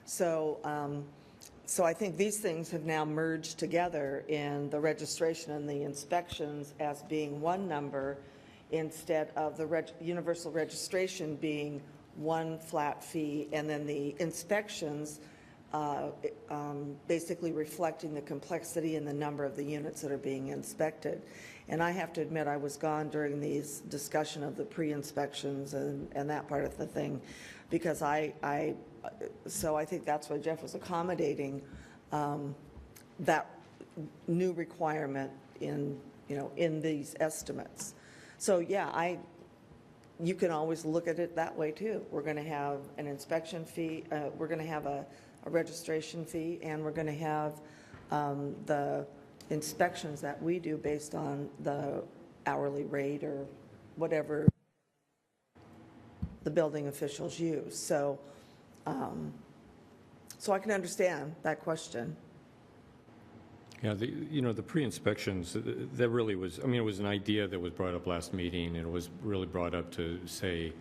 So I think these things have now merged together in the registration and the inspections as being one number instead of the universal registration being one flat fee, and then the inspections basically reflecting the complexity and the number of the units that are being inspected. And I have to admit, I was gone during these discussion of the pre-inspections and that part of the thing, because so I think that's why Jeff was accommodating that new requirement in these estimates. So yeah, you can always look at it that way too. We're going to have an inspection fee, we're going to have a registration fee, and we're going to have the inspections that we do based on the hourly rate or whatever the building officials use. So I can understand that question. Yeah, the pre-inspections, that really was, I mean, it was an idea that was brought up last meeting, and it was really brought up to say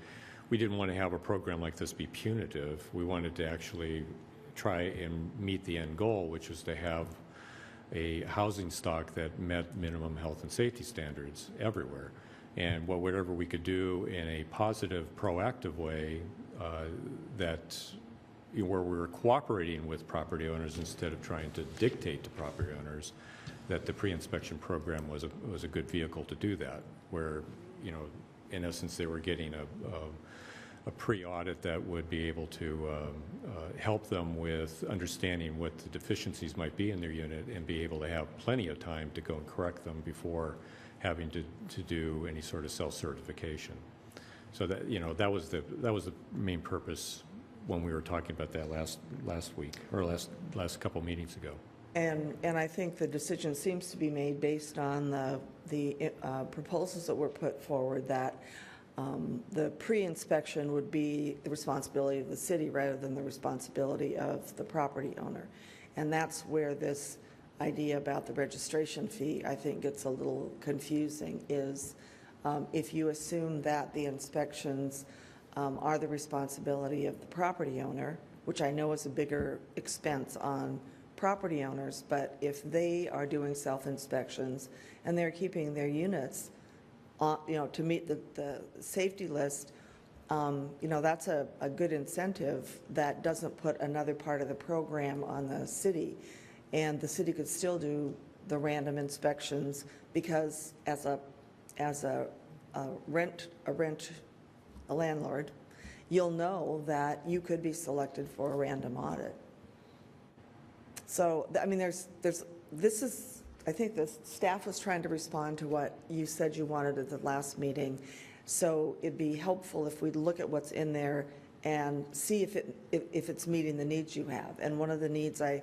we didn't want to have a program like this be punitive. We wanted to actually try and meet the end goal, which was to have a housing stock that met minimum health and safety standards everywhere. And whatever we could do in a positive, proactive way where we were cooperating with property owners instead of trying to dictate to property owners, that the pre-inspection program was a good vehicle to do that, where, in essence, they were getting a pre-audit that would be able to help them with understanding what the deficiencies might be in their unit and be able to have plenty of time to go and correct them before having to do any sort of self-certification. So that was the main purpose when we were talking about that last week or last couple meetings ago. And I think the decision seems to be made based on the proposals that were put forward, that the pre-inspection would be the responsibility of the city rather than the responsibility of the property owner. And that's where this idea about the registration fee, I think, gets a little confusing, is if you assume that the inspections are the responsibility of the property owner, which I know is a bigger expense on property owners, but if they are doing self-inspections and they're keeping their units to meet the safety list, that's a good incentive that doesn't put another part of the program on the city. And the city could still do the random inspections because as a landlord, you'll know that you could be selected for a random audit. So, I mean, I think the staff was trying to respond to what you said you wanted at the last meeting. So it'd be helpful if we look at what's in there and see if it's meeting the needs you have. And one of the needs I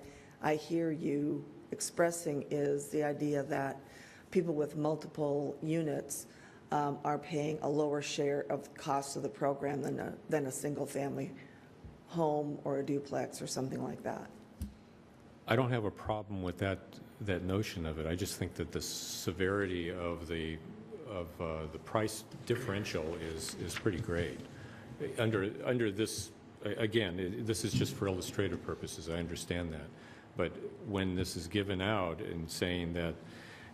hear you expressing is the idea that people with multiple units are paying a lower share of the cost of the program than a single-family home or a duplex or something like that. I don't have a problem with that notion of it. I just think that the severity of the price differential is pretty great. Under this, again, this is just for illustrative purposes, I understand that. But when this is given out and saying that,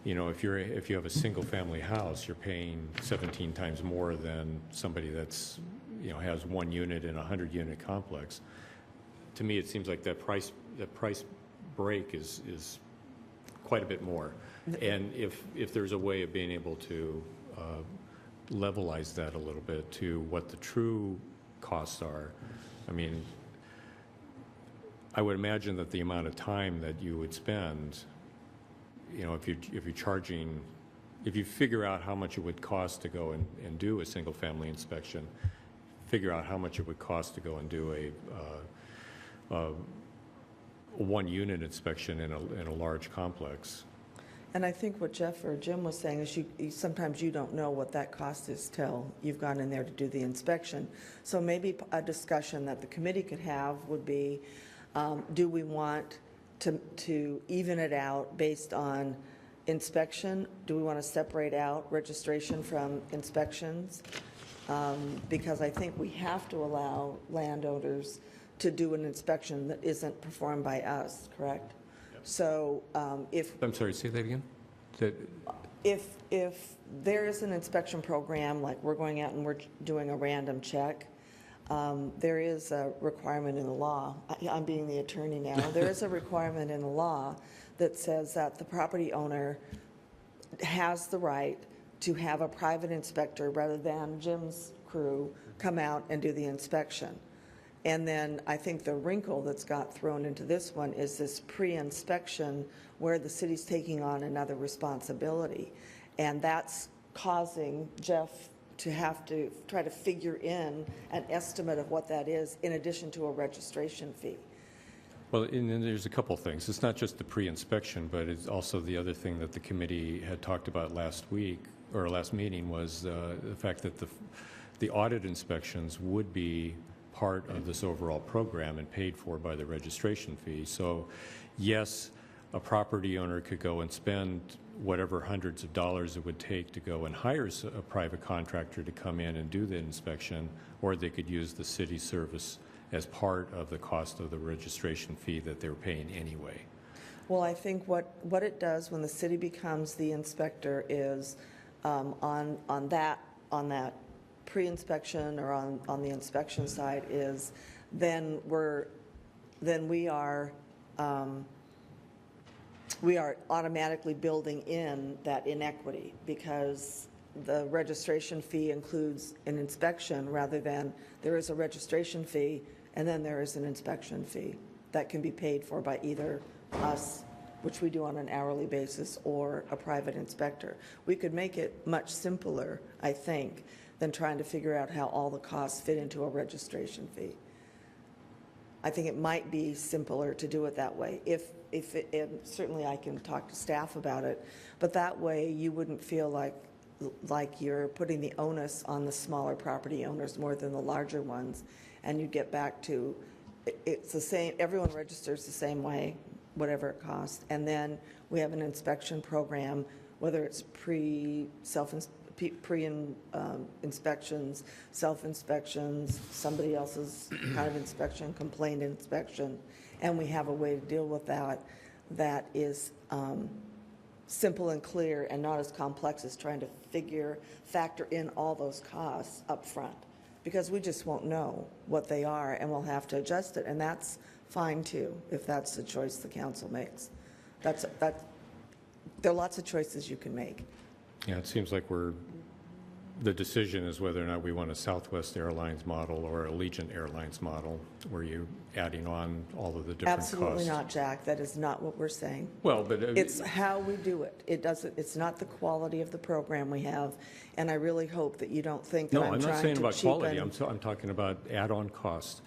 you know, if you have a single-family house, you're paying 17 times more than somebody that's, you know, has one unit in a 100-unit complex, to me, it seems like that price break is quite a bit more. And if there's a way of being able to levelize that a little bit to what the true costs are, I mean, I would imagine that the amount of time that you would spend, you know, if you're charging, if you figure out how much it would cost to go and do a single-family inspection, figure out how much it would cost to go and do a one-unit inspection in a large complex. And I think what Jeff or Jim was saying is sometimes you don't know what that cost is till you've gone in there to do the inspection. So maybe a discussion that the committee could have would be, do we want to even it out based on inspection? Do we want to separate out registration from inspections? Because I think we have to allow landowners to do an inspection that isn't performed by us, correct? So if I'm sorry, say that again? if there is an inspection program, like we're going out and we're doing a random check, there is a requirement in the law. I'm being the attorney now. There is a requirement in the law that says that the property owner has the right to have a private inspector rather than Jim's crew come out and do the inspection. And then I think the wrinkle that's got thrown into this one is this pre-inspection where the city's taking on another responsibility. And that's causing Jeff to have to try to figure in an estimate of what that is in addition to a registration fee. Well, and then there's a couple things. It's not just the pre-inspection, but it's also the other thing that the committee had talked about last week, or last meeting, was the fact that the audit inspections would be part of this overall program and paid for by the registration fee. So yes, a property owner could go and spend whatever hundreds of dollars it would take to go and hire a private contractor to come in and do the inspection, or they could use the city service as part of the cost of the registration fee that they're paying anyway. Well, I think what it does when the city becomes the inspector is on that pre-inspection or on the inspection side is then we are automatically building in that inequity because the registration fee includes an inspection rather than there is a registration fee and then there is an inspection fee that can be paid for by either us, which we do on an hourly basis, or a private inspector. We could make it much simpler, I think, than trying to figure out how all the costs fit into a registration fee. I think it might be simpler to do it that way. Certainly I can talk to staff about it, but that way you wouldn't feel like you're putting the onus on the smaller property owners more than the larger ones, and you get back to it's the same. Everyone registers the same way, whatever it costs, and then we have an inspection program, whether it's pre-inspections, self-inspections, somebody else's kind of inspection, complaint inspection, and we have a way to deal with that is simple and clear and not as complex as trying to factor in all those costs up front, because we just won't know what they are and we'll have to adjust it, and that's fine too if that's the choice the council makes. There are lots of choices you can make. Yeah, it seems like the decision is whether or not we want a Southwest Airlines model or a Allegiant Airlines model, where you're adding on all of the different costs. Absolutely not, Jack. That is not what we're saying. Well, but It's how we do it. It's not the quality of the program we have, and I really hope that you don't think that no, I'm I'm not trying saying to about quality. cheapen. I'm talking about add-on costs.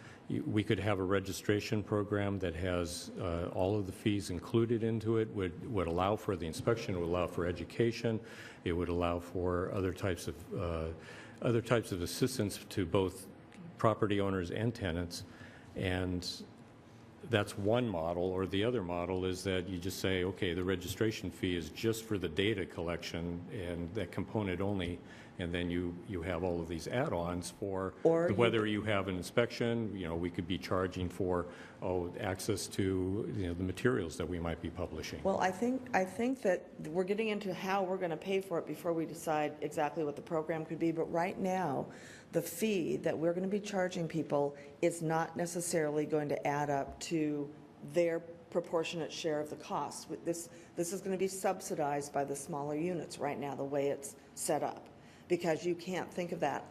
we could have a registration program that has all of the fees included into it, would allow for the inspection, it would allow for education, it would allow for other types of assistance to both property owners and tenants. And that's one model, or the other model is that you just say, okay, the registration fee is just for the data collection and that component only, and then you have all of these add-ons for Or whether you have an inspection, we could be charging for, access to, the materials that we might be publishing. Well, I think that we're getting into how we're going to pay for it before we decide exactly what the program could be. But right now, the fee that we're going to be charging people is not necessarily going to add up to their proportionate share of the cost. This is going to be subsidized by the smaller units right now, the way it's set up. Because you can't think of that.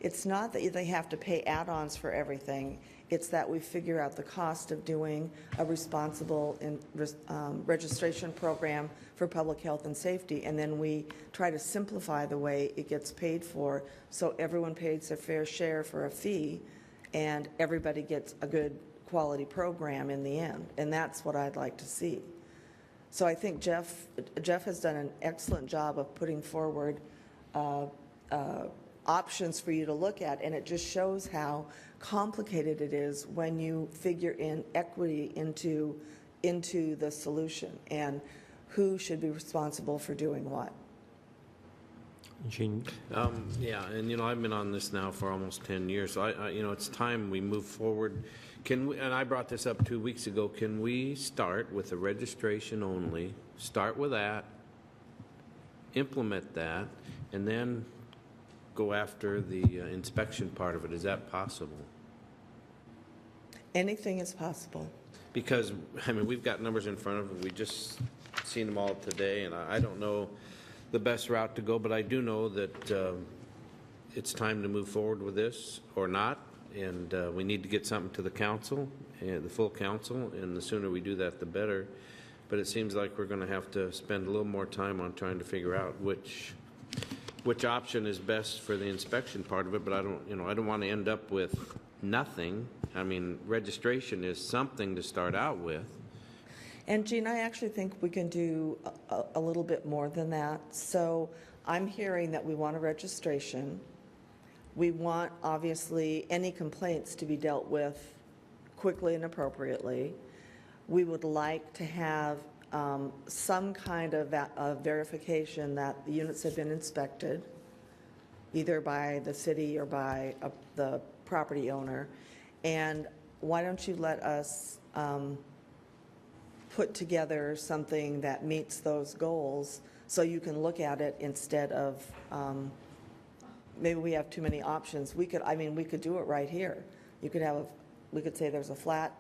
It's not that they have to pay add-ons for everything. It's that we figure out the cost of doing a responsible registration program for public health and safety, and then we try to simplify the way it gets paid for, so everyone pays their fair share for a fee, and everybody gets a good quality program in the end. And that's what I'd like to see. So I think Jeff has done an excellent job of putting forward options for you to look at, and it just shows how complicated it is when you figure in equity into the solution and who should be responsible for doing what. Gene? Yeah, and I've been on this now for almost 10 years, so it's time we move forward. And I brought this up 2 weeks ago, can we start with the registration only, start with that, implement that, and then go after the inspection part of it? Is that possible? Anything is possible. Because, we've got numbers in front of us. We just seen them all today, and I don't know the best route to go, but I do know that it's time to move forward with this or not, and we need to get something to the council, the full council, and the sooner we do that, the better. But it seems like we're going to have to spend a little more time on trying to figure out which option is best for the inspection part of it. But I don't want to end up with nothing. Registration is something to start out with. And Jean, I actually think we can do a little bit more than that. So I'm hearing that we want a registration. We want, obviously, any complaints to be dealt with quickly and appropriately. We would like to have some kind of verification that the units have been inspected, either by the city or by the property owner. And why don't you let us put together something that meets those goals so you can look at it instead of maybe we have too many options. We could do it right here. We could say there's a flat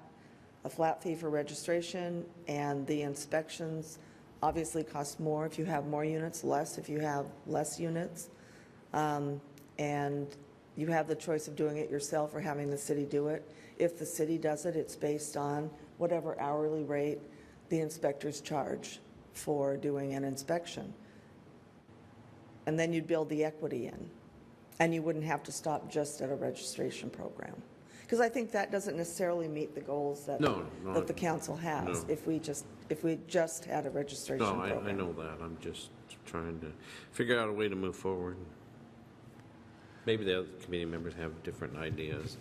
fee for registration, and the inspections obviously cost more if you have more units, less if you have less units. And you have the choice of doing it yourself or having the city do it. If the city does it, it's based on whatever hourly rate the inspectors charge for doing an inspection. And then you'd build the equity in, and you wouldn't have to stop just at a registration program. Because I think that doesn't necessarily meet the goals that the council has. No. If we just had a registration program. I know that. I'm just trying to figure out a way to move forward. Maybe the other committee members have different ideas.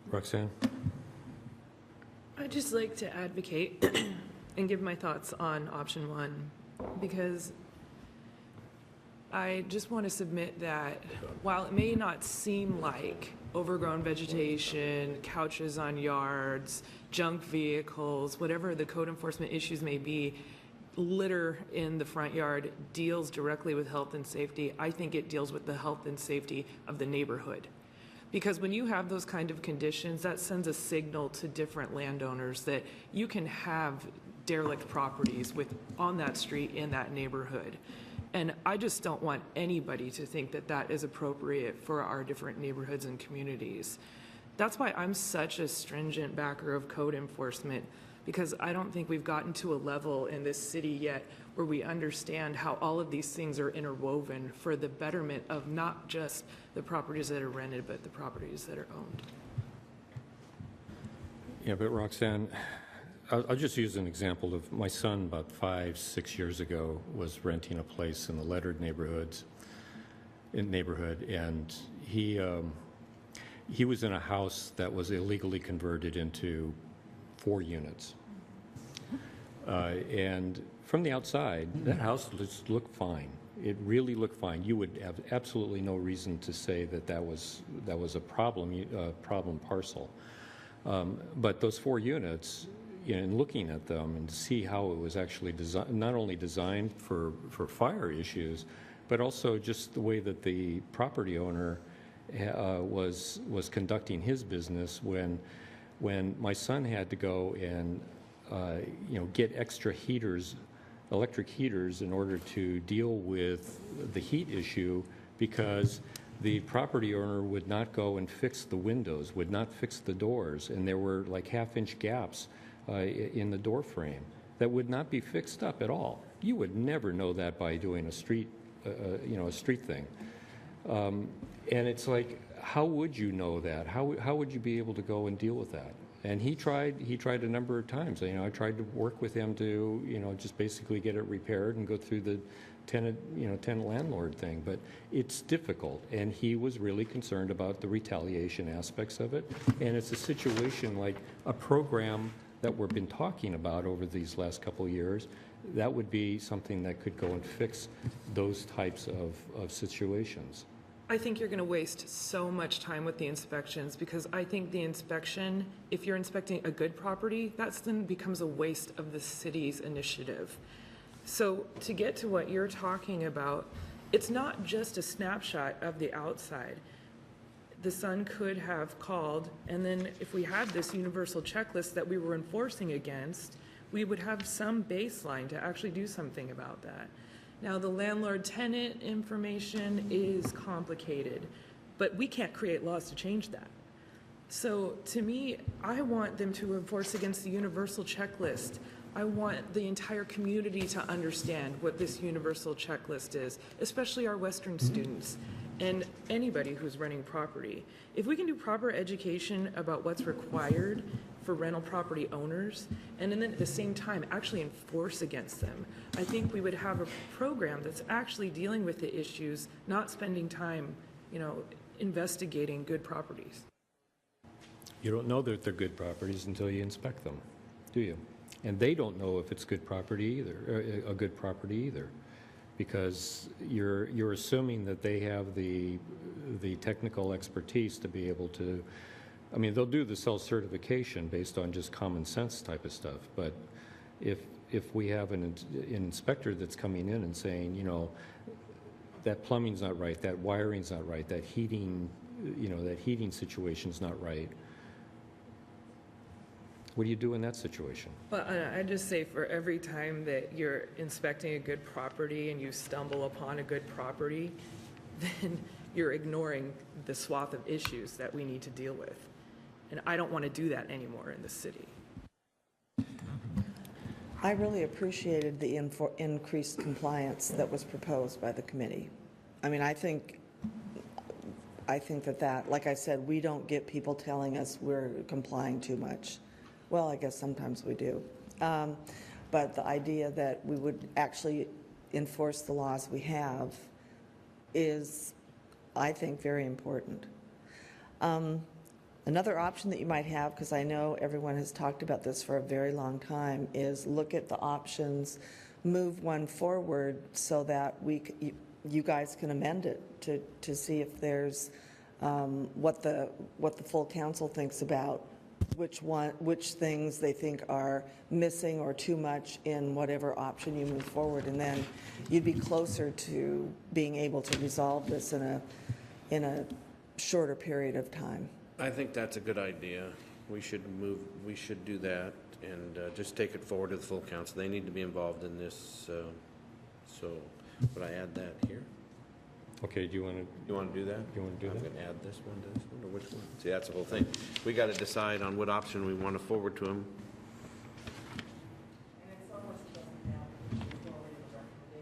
Roxanne? I'd just like to advocate and give my thoughts on option one, because I just want to submit that while it may not seem like overgrown vegetation, couches on yards, junk vehicles, whatever the code enforcement issues may be, litter in the front yard deals directly with health and safety. I think it deals with the health and safety of the neighborhood. Because when you have those kind of conditions, that sends a signal to different landowners that you can have derelict properties on that street in that neighborhood. And I just don't want anybody to think that that is appropriate for our different neighborhoods and communities. That's why I'm such a stringent backer of code enforcement. because I don't think we've gotten to a level in this city yet where we understand how all of these things are interwoven for the betterment of not just the properties that are rented, but the properties that are owned. Yeah, but Roxanne, I'll just use an example of my son about 5-6 years ago was renting a place in the lettered neighborhood, and he was in a house that was illegally converted into 4 units. And from the outside, that house just looked fine. It really looked fine. You would have absolutely no reason to say that that was a problem parcel. But those 4 units, in looking at them and to see how it was actually not only designed for fire issues, but also just the way that the property owner was conducting his business when my son had to go and get extra heaters, electric heaters, in order to deal with the heat issue, because the property owner would not go and fix the windows, would not fix the doors, and there were like half-inch gaps in the door frame that would not be fixed up at all. You would never know that by doing a street thing. And it's like, how would you know that? How would you be able to go and deal with that? And he tried a number of times. I tried to work with him to, just basically get it repaired and go through the tenant landlord thing. But it's difficult, and he was really concerned about the retaliation aspects of it. And it's a situation like a program that we've been talking about over these last couple of years. That would be something that could go and fix those types of situations. I think you're going to waste so much time with the inspections, because I think the inspection, if you're inspecting a good property, that then becomes a waste of the city's initiative. So to get to what you're talking about, it's not just a snapshot of the outside. The son could have called, and then if we had this universal checklist that we were enforcing against, we would have some baseline to actually do something about that. Now, the landlord-tenant information is complicated, but we can't create laws to change that. So to me, I want them to enforce against the universal checklist. I want the entire community to understand what this universal checklist is, especially our Western students and anybody who's renting property. If we can do proper education about what's required for rental property owners, and then at the same time actually enforce against them, I think we would have a program that's actually dealing with the issues, not spending time, investigating good properties. You don't know that they're good properties until you inspect them, do you? And they don't know if it's good property either, a good property either, because you're assuming that they have the technical expertise to be able to. I mean, they'll do the self-certification based on just common sense type of stuff, but if we have an inspector that's coming in and saying, that plumbing's not right, that wiring's not right, that heating situation's not right, what do you do in that situation? Well, I just say, for every time that you're inspecting a good property and you stumble upon a good property, then you're ignoring the swath of issues that we need to deal with. And I don't want to do that anymore in the city. I really appreciated the increased compliance that was proposed by the committee. I mean, I think that, like I said, we don't get people telling us we're complying too much. Well, I guess sometimes we do. But the idea that we would actually enforce the laws we have is, I think, very important. Another option that you might have, because I know everyone has talked about this for a very long time, is look at the options, move one forward so that you guys can amend it to see if there's what the full council thinks about which things they think are missing or too much in whatever option you move forward, and then you'd be closer to being able to resolve this in a shorter period of time. I think that's a good idea. We should do that and just take it forward to the full council. They need to be involved in this. So would I add that here? Okay, do you want to? You want to do that? You want to do I'm that? going to add this one to this one, or which one? See, that's the whole thing. We got to decide on what option we want to forward to them.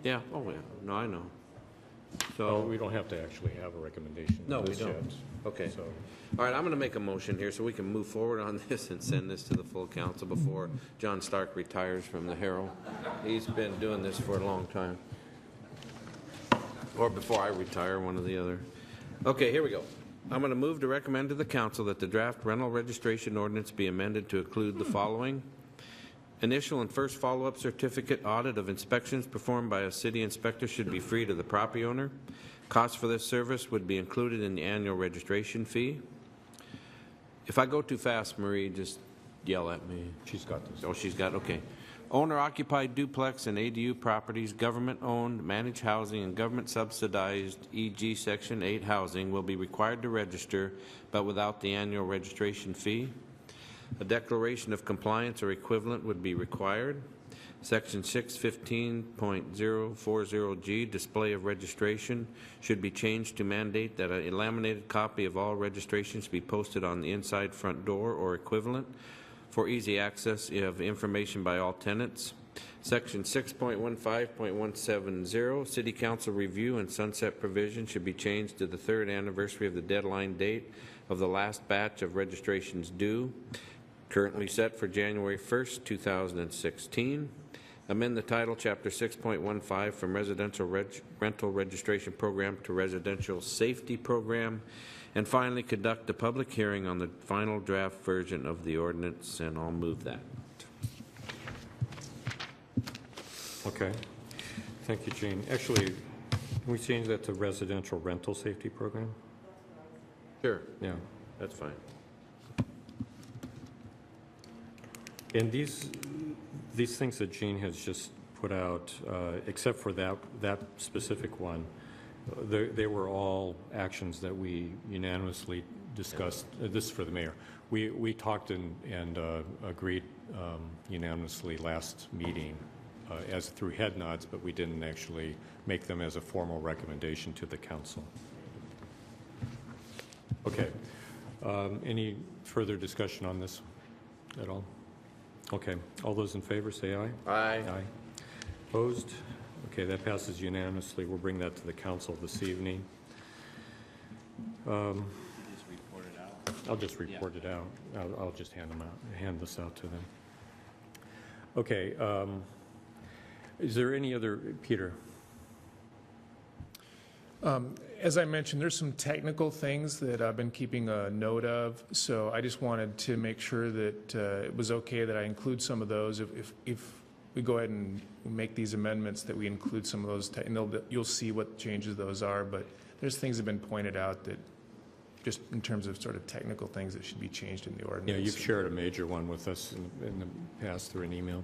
Yeah, oh, yeah, no, I know. Well, So, we don't have to actually have a recommendation. No, we just don't. yet. Okay. So, all right, I'm going to make a motion here so we can move forward on this and send this to the full council before John Stark retires from the Herald. He's been doing this for a long time. Or before I retire, one or the other. Okay, here we go. I'm going to move to recommend to the council that the draft rental registration ordinance be amended to include the following. Initial and first follow-up certificate audit of inspections performed by a city inspector should be free to the property owner. Costs for this service would be included in the annual registration fee. If I go too fast, Marie, just yell at me. she's got this. Oh, she's got, okay. Owner-occupied duplex and ADU properties, government-owned, managed housing, and government-subsidized, e.g. Section 8 housing, will be required to register, but without the annual registration fee. A declaration of compliance or equivalent would be required. Section 615.040G, display of registration, should be changed to mandate that a laminated copy of all registrations be posted on the inside front door or equivalent for easy access of information by all tenants. Section 6.15.170, City Council review and sunset provision should be changed to the 3rd anniversary of the deadline date of the last batch of registrations due, currently set for January 1st, 2016. Amend the title, Chapter 6.15, from Residential Rental Registration Program to Residential Safety Program. And finally, conduct a public hearing on the final draft version of the ordinance, and I'll move that. Okay. Thank you, Gene. Actually, can we change that to residential rental safety program? Sure, Yeah. that's fine. And these things that Gene has just put out, except for that specific one, they were all actions that we unanimously discussed. This is for the mayor. We talked and agreed unanimously last meeting as through head nods, but we didn't actually make them as a formal recommendation to the council. Okay. Any further discussion on this at all? Okay. All those in favor, say aye. Aye. Aye. Opposed? Okay, that passes unanimously. We'll bring that to the council this evening. I'll just report it out. I'll just hand this out to them. Okay. Is there any other, Peter? As I mentioned, there's some technical things that I've been keeping a note of, so I just wanted to make sure that it was okay that I include some of those. If we go ahead and make these amendments, that we include some of those, and you'll see what changes those are, but there's things that have been pointed out that just in terms of sort of technical things that should be changed in the ordinance. Yeah, you've shared a major one with us in the past through an email.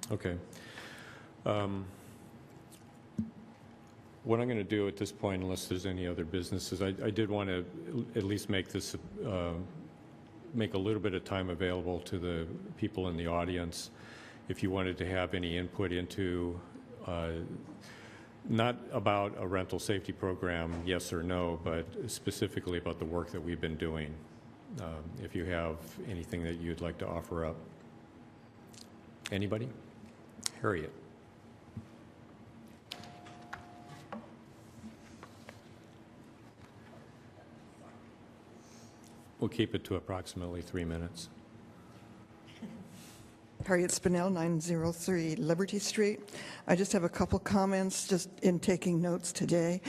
Okay. What I'm going to do at this point, unless there's any other businesses, I did want to at least make this, make a little bit of time available to the people in the audience if you wanted to have any input into, not about a rental safety program, yes or no, but specifically about the work that we've been doing. If you have anything that you'd like to offer up. Anybody? Harriet. We'll keep it to approximately 3 minutes. Harriet Spinell, 903 Liberty Street. I just have a couple comments just in taking notes today.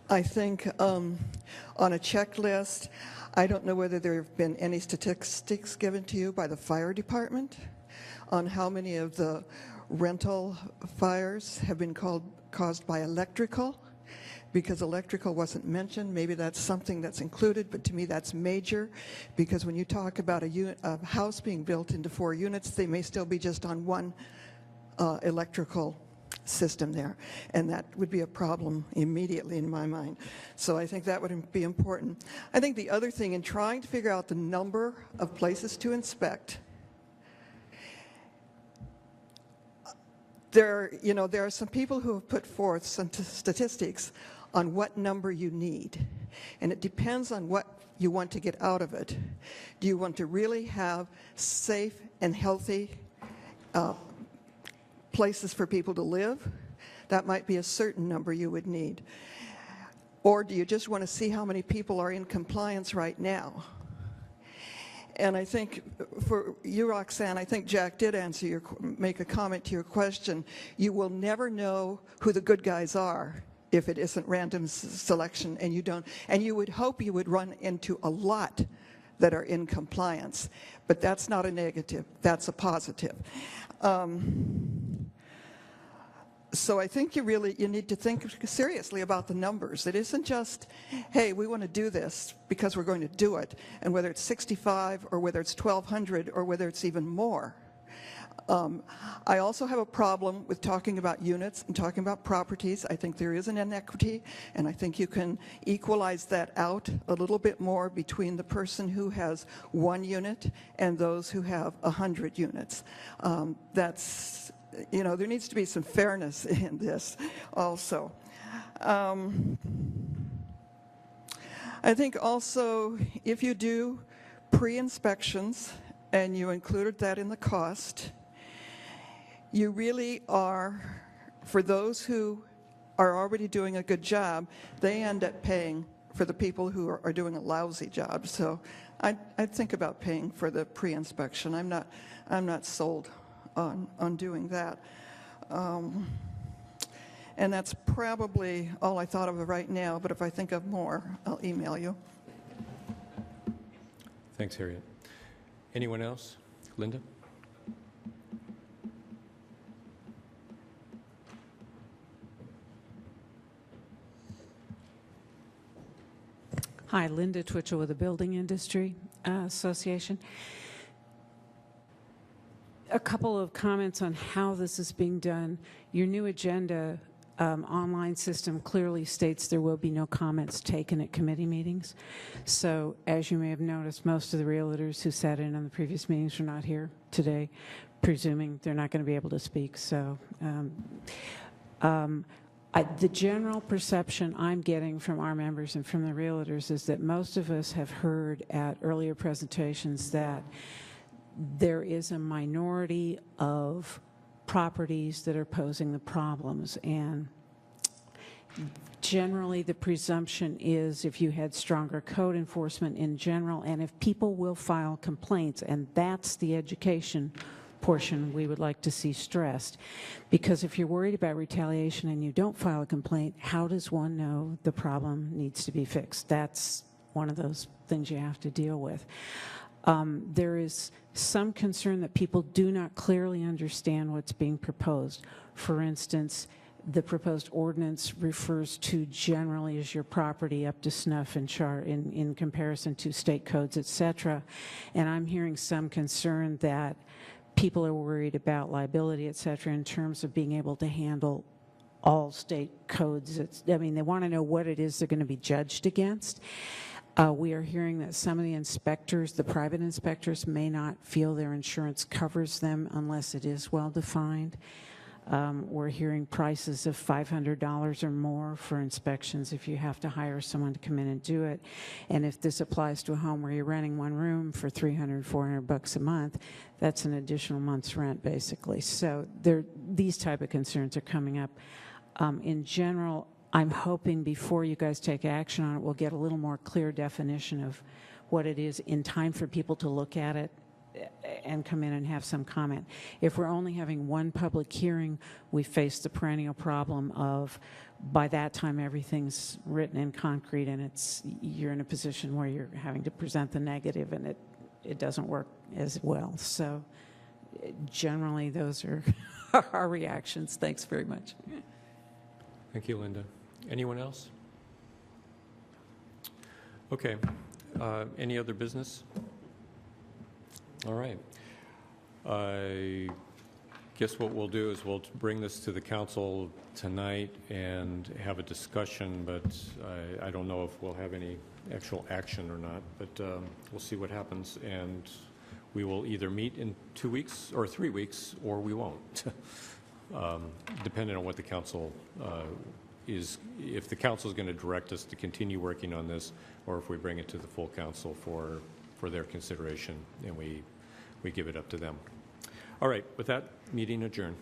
I think on a checklist, I don't know whether there have been any statistics given to you by the fire department on how many of the rental fires have been caused by electrical, because electrical wasn't mentioned. Maybe that's something that's included, but to me that's major, because when you talk about a house being built into 4 units, they may still be just on one electrical system there, and that would be a problem immediately in my mind. So I think that would be important. I think the other thing, in trying to figure out the number of places to inspect, there are some people who have put forth some statistics on what number you need, and it depends on what you want to get out of it. Do you want to really have safe and healthy places for people to live? that might be a certain number you would need. Or do you just want to see how many people are in compliance right now? And I think for you, Roxanne, I think Jack did make a comment to your question. You will never know who the good guys are if it isn't random selection, and you would hope you would run into a lot that are in compliance, but that's not a negative, that's a positive. So I think you need to think seriously about the numbers. It isn't just, hey, we want to do this because we're going to do it, and whether it's 65 or whether it's 1,200 or whether it's even more. I also have a problem with talking about units and talking about properties. I think there is an inequity, and I think you can equalize that out a little bit more between the person who has 1 unit and those who have 100 units. There needs to be some fairness in this also. I think also if you do pre-inspections and you included that in the cost, you really are, for those who are already doing a good job, they end up paying for the people who are doing a lousy job. So I'd think about paying for the pre-inspection. I'm not sold on doing that. And that's probably all I thought of right now, but if I think of more, I'll email you. Thanks, Harriet. Anyone else? Linda? Hi, Linda Twitchell with the Building Industry Association. A couple of comments on how this is being done. Your new agenda online system clearly states there will be no comments taken at committee meetings. So as you may have noticed, most of the realtors who sat in on the previous meetings are not here today, presuming they're not going to be able to speak. So the general perception I'm getting from our members and from the realtors is that most of us have heard at earlier presentations that there is a minority of properties that are posing the problems, and generally the presumption is if you had stronger code enforcement in general, and if people will file complaints, and that's the education portion we would like to see stressed. Because if you're worried about retaliation and you don't file a complaint, how does one know the problem needs to be fixed? That's one of those things you have to deal with. There is some concern that people do not clearly understand what's being proposed. For instance, the proposed ordinance refers to generally as your property up to snuff and in comparison to state codes, et cetera. And I'm hearing some concern that people are worried about liability, et cetera, in terms of being able to handle all state codes. They want to know what it is they're going to be judged against. We are hearing that some of the inspectors, the private inspectors, may not feel their insurance covers them unless it is well defined. We're hearing prices of $500 or more for inspections if you have to hire someone to come in and do it. And if this applies to a home where you're renting one room for $300, $400 a month, that's an additional month's rent, basically. So these type of concerns are coming up. In general, I'm hoping before you guys take action on it, we'll get a little more clear definition of what it is in time for people to look at it and come in and have some comment. If we're only having one public hearing, we face the perennial problem of by that time everything's written in concrete and you're in a position where you're having to present the negative and it doesn't work as well. So generally those are our reactions. Thanks very much. Thank you, Linda. Anyone else? Okay. Any other business? All right. I guess what we'll do is we'll bring this to the council tonight and have a discussion, but I don't know if we'll have any actual action or not, but we'll see what happens, and we will either meet in 2 weeks or 3 weeks, or we won't, depending on what the council is, if the council is going to direct us to continue working on this, or if we bring it to the full council for their consideration, and we give it up to them. All right, with that, meeting adjourned.